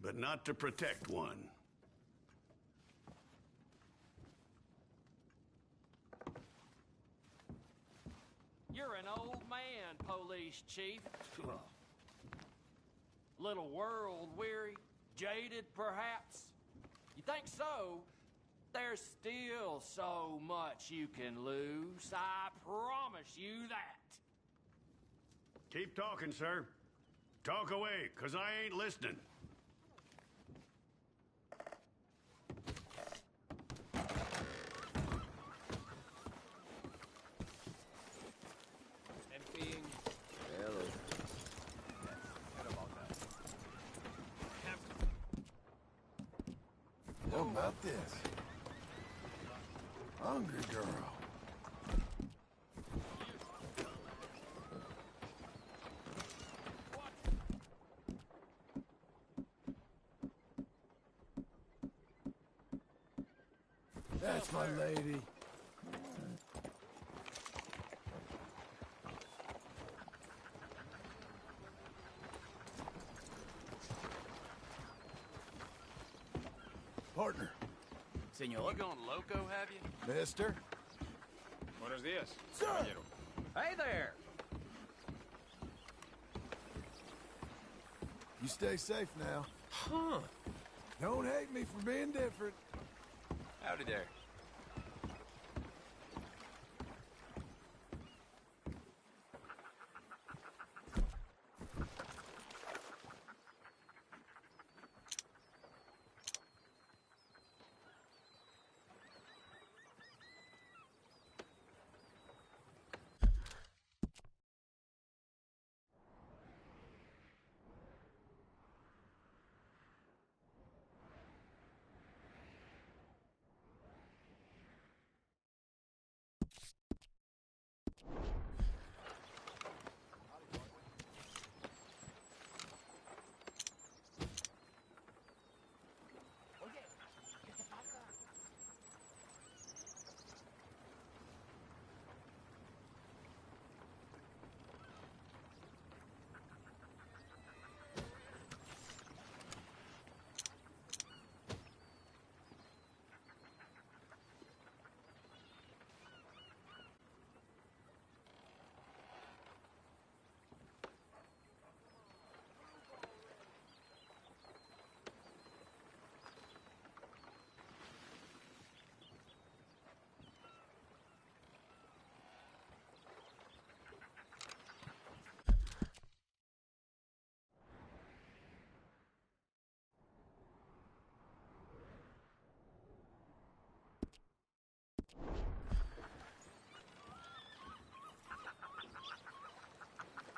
but not to protect one. You're an old man, police chief. Little world weary, jaded perhaps. You think so? There's still so much you can lose. I promise you that. Keep talking, sir. Talk away, 'cause I ain't listening. Emptying. Hello. What about that? How about this? Hungry girl. That's my lady. Partner. Senor. You going loco, have you? Mister? Buenos dias. Sir! Caballero. Hey there! You stay safe now. Huh. Don't hate me for being different. Howdy there.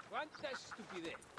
¿Cuánta estupidez?